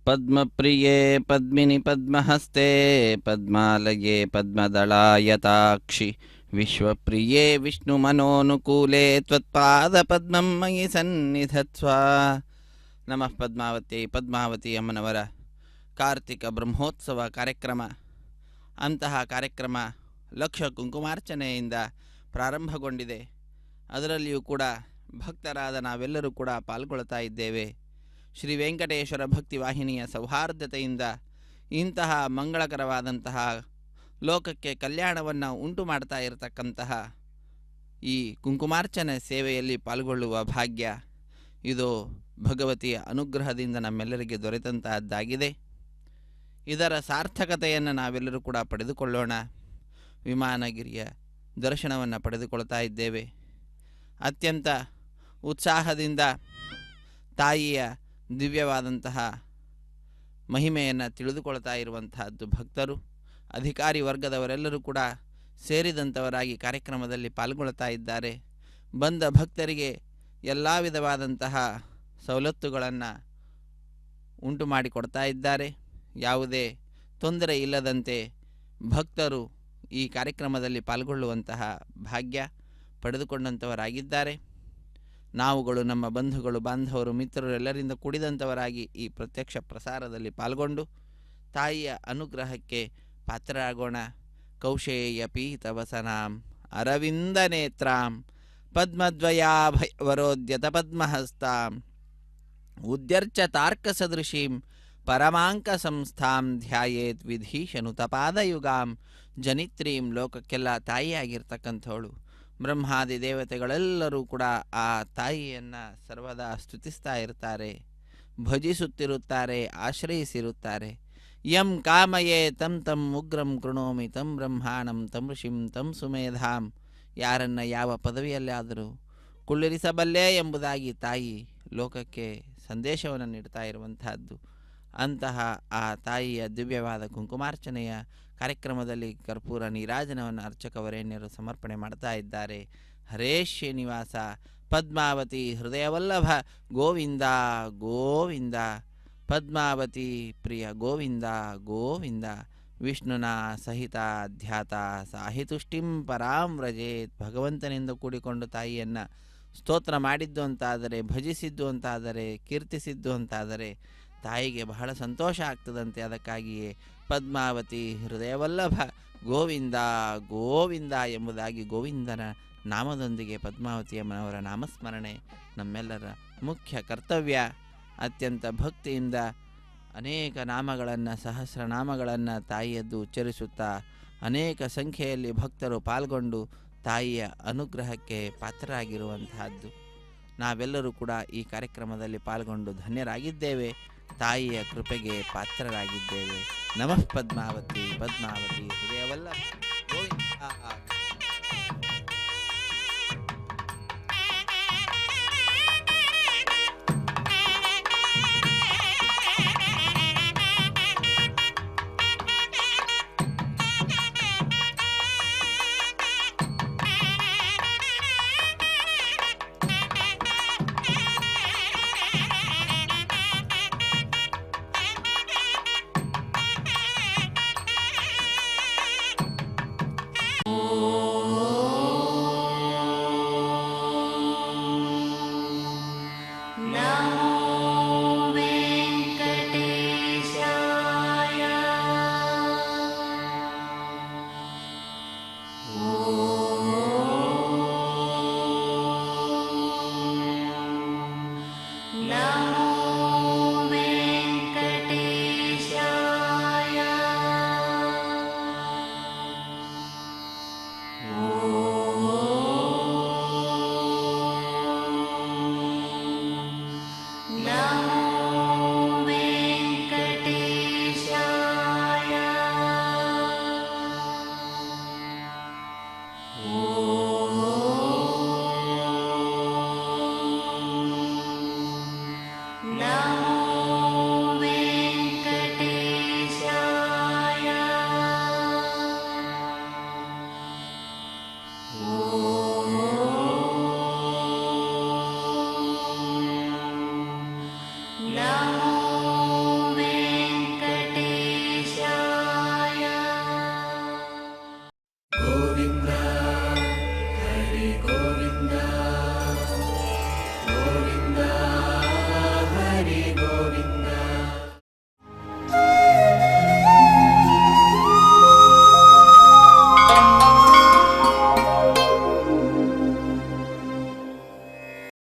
ಪದ್ಮಪ್ರಿಯೇ ಪದ್ಮಿನಿ ಪದ್ಮಹಸ್ತೆ ಪದ್ಮಾಲಯೇ ಪದ್ಮದಳಾಯತಾಕ್ಷಿ ವಿಶ್ವಪ್ರಿಯೇ ವಿಷ್ಣುಮನೋನುಕೂಲೆ ತ್ವತ್ಪಾದ ಪದ್ಮಂ ಮಯಿ ಸನ್ನಿಧತ್ವ. ನಮಃ ಪದ್ಮಾವತಿ. ಪದ್ಮಾವತಿ ಅಮ್ಮನವರ ಕಾರ್ತಿಕ ಬ್ರಹ್ಮೋತ್ಸವ ಕಾರ್ಯಕ್ರಮ. ಅಂತಹ ಕಾರ್ಯಕ್ರಮ ಲಕ್ಷ ಕುಂಕುಮಾರ್ಚನೆಯಿಂದ ಪ್ರಾರಂಭಗೊಂಡಿದೆ. ಅದರಲ್ಲಿಯೂ ಕೂಡ ಭಕ್ತರಾದ ನಾವೆಲ್ಲರೂ ಕೂಡ ಪಾಲ್ಗೊಳ್ತಾ ಇದ್ದೇವೆ. ಶ್ರೀ ವೆಂಕಟೇಶ್ವರ ಭಕ್ತಿ ವಾಹಿನಿಯ ಸೌಹಾರ್ದತೆಯಿಂದ ಇಂತಹ ಮಂಗಳಕರವಾದಂತಹ ಲೋಕಕ್ಕೆ ಕಲ್ಯಾಣವನ್ನು ಉಂಟು ಮಾಡ್ತಾ ಇರತಕ್ಕಂತಹ ಈ ಕುಂಕುಮಾರ್ಚನೆ ಸೇವೆಯಲ್ಲಿ ಪಾಲ್ಗೊಳ್ಳುವ ಭಾಗ್ಯ ಇದು ಭಗವತಿಯ ಅನುಗ್ರಹದಿಂದ ನಮ್ಮೆಲ್ಲರಿಗೆ ದೊರೆತಂತಹದ್ದಾಗಿದೆ. ಇದರ ಸಾರ್ಥಕತೆಯನ್ನು ನಾವೆಲ್ಲರೂ ಕೂಡ ಪಡೆದುಕೊಳ್ಳೋಣ. ವಿಮಾನಗಿರಿಯ ದರ್ಶನವನ್ನು ಪಡೆದುಕೊಳ್ತಾ ಇದ್ದೇವೆ. ಅತ್ಯಂತ ಉತ್ಸಾಹದಿಂದ ತಾಯಿಯ ದಿವ್ಯವಾದಂತಹ ಮಹಿಮೆಯನ್ನು ತಿಳಿದುಕೊಳ್ತಾ ಇರುವಂತಹದ್ದು ಭಕ್ತರು, ಅಧಿಕಾರಿ ವರ್ಗದವರೆಲ್ಲರೂ ಕೂಡ ಸೇರಿದಂಥವರಾಗಿ ಕಾರ್ಯಕ್ರಮದಲ್ಲಿ ಪಾಲ್ಗೊಳ್ತಾ ಇದ್ದಾರೆ. ಬಂದ ಭಕ್ತರಿಗೆ ಎಲ್ಲ ವಿಧವಾದಂತಹ ಸವಲತ್ತುಗಳನ್ನು ಉಂಟು ಮಾಡಿಕೊಡ್ತಾ ಇದ್ದಾರೆ. ಯಾವುದೇ ತೊಂದರೆ ಇಲ್ಲದಂತೆ ಭಕ್ತರು ಈ ಕಾರ್ಯಕ್ರಮದಲ್ಲಿ ಪಾಲ್ಗೊಳ್ಳುವಂತಹ ಭಾಗ್ಯ ಪಡೆದುಕೊಂಡಂಥವರಾಗಿದ್ದಾರೆ. ನಾವುಗಳು ನಮ್ಮ ಬಂಧುಗಳು ಬಾಂಧವರು ಮಿತ್ರರು ಎಲ್ಲರಿಂದ ಕೂಡಿದಂಥವರಾಗಿ ಈ ಪ್ರತ್ಯಕ್ಷ ಪ್ರಸಾರದಲ್ಲಿ ಪಾಲ್ಗೊಂಡು ತಾಯಿಯ ಅನುಗ್ರಹಕ್ಕೆ ಪಾತ್ರರಾಗೋಣ. ಕೌಶೇಯ ಪೀತವಸನಾಂ ಅರವಿಂದ ನೇತ್ರಾಂ ಪದ್ಮದ್ವಯಾಭಯವರೋದ್ಯತ ಪದ್ಮಹಸ್ತಾಂ ಉದ್ಯರ್ಚ ತಾರ್ಕಸದೃಶೀಂ ಪರಮಾಂಕ ಸಂಸ್ಥಾಂ ಧ್ಯಾಯೇತ್ ವಿಧೀಶನುತಪಾದಯುಗಾಂ. ಜನಿತ್ರೀಂ ಲೋಕಕ್ಕೆಲ್ಲ ತಾಯಿಯಾಗಿರ್ತಕ್ಕಂಥವಳು. ಬ್ರಹ್ಮಾದಿ ದೇವತೆಗಳೆಲ್ಲರೂ ಕೂಡ ಆ ತಾಯಿಯನ್ನು ಸರ್ವದಾ ಸ್ತುತಿಸ್ತಾ ಇರ್ತಾರೆ, ಭಜಿಸುತ್ತಿರುತ್ತಾರೆ, ಆಶ್ರಯಿಸಿರುತ್ತಾರೆ. ಯಂ ಕಾಮಯೇ ತಂ ತಂ ಉಗ್ರಂ ಕೃಣೋಮಿ ತಂ ಬ್ರಹ್ಮಾಣಂ ತಂ ಋಷಿಂ ತಂ ಸುಮೇಧಾಂ. ಯಾರನ್ನು ಯಾವ ಪದವಿಯಲ್ಲಾದರೂ ಕುಳ್ಳಿರಿಸಬಲ್ಲೆ ಎಂಬುದಾಗಿ ತಾಯಿ ಲೋಕಕ್ಕೆ ಸಂದೇಶವನ್ನು ನೀಡ್ತಾ ಇರುವಂತಹದ್ದು. ಅಂತಹ ಆ ತಾಯಿಯ ದಿವ್ಯವಾದ ಕುಂಕುಮಾರ್ಚನೆಯ ಕಾರ್ಯಕ್ರಮದಲ್ಲಿ ಕರ್ಪೂರ ನೀರಾಜನವನ್ನು ಅರ್ಚಕವರೇಣ್ಯರು ಸಮರ್ಪಣೆ ಮಾಡ್ತಾ ಇದ್ದಾರೆ. ಹರೇ ಶ್ರೀನಿವಾಸ ಪದ್ಮಾವತಿ ಹೃದಯವಲ್ಲಭ ಗೋವಿಂದ ಗೋವಿಂದ. ಪದ್ಮಾವತಿ ಪ್ರಿಯ ಗೋವಿಂದ ಗೋವಿಂದ. ವಿಷ್ಣುನ ಸಹಿತ ಧ್ಯಾತ ಸಾಹಿತುಷ್ಟಿಂ ಪರಾಂ ವ್ರಜೇತ್. ಭಗವಂತನಿಂದ ಕೂಡಿಕೊಂಡು ತಾಯಿಯನ್ನು ಸ್ತೋತ್ರ ಮಾಡಿದ್ದು ಅಂತಾದರೆ, ಭಜಿಸಿದ್ದು ಅಂತಾದರೆ, ಕೀರ್ತಿಸಿದ್ದು ಅಂತಾದರೆ ತಾಯಿಗೆ ಬಹಳ ಸಂತೋಷ ಆಗ್ತದಂತೆ. ಅದಕ್ಕಾಗಿಯೇ ಪದ್ಮಾವತಿ ಹೃದಯವಲ್ಲಭ ಗೋವಿಂದ ಗೋವಿಂದ ಎಂಬುದಾಗಿ ಗೋವಿಂದನ ನಾಮದೊಂದಿಗೆ ಪದ್ಮಾವತಿಯಮ್ಮನವರ ನಾಮಸ್ಮರಣೆ ನಮ್ಮೆಲ್ಲರ ಮುಖ್ಯ ಕರ್ತವ್ಯ. ಅತ್ಯಂತ ಭಕ್ತಿಯಿಂದ ಅನೇಕ ನಾಮಗಳನ್ನು, ಸಹಸ್ರನಾಮಗಳನ್ನು ತಾಯಿಯದ್ದು ಉಚ್ಚರಿಸುತ್ತಾ ಅನೇಕ ಸಂಖ್ಯೆಯಲ್ಲಿ ಭಕ್ತರು ಪಾಲ್ಗೊಂಡು ತಾಯಿಯ ಅನುಗ್ರಹಕ್ಕೆ ಪಾತ್ರರಾಗಿರುವಂತಹದ್ದು. ನಾವೆಲ್ಲರೂ ಕೂಡ ಈ ಕಾರ್ಯಕ್ರಮದಲ್ಲಿ ಪಾಲ್ಗೊಂಡು ಧನ್ಯರಾಗಿದ್ದೇವೆ, ತಾಯಿಯ ಕೃಪೆಗೆ ಪಾತ್ರರಾಗಿದ್ದೇವೆ. ನಮಃ ಪದ್ಮಾವತಿ. ಪದ್ಮಾವತಿ ಹೃದಯವಲ್ಲ ಗೋವಿಂದ.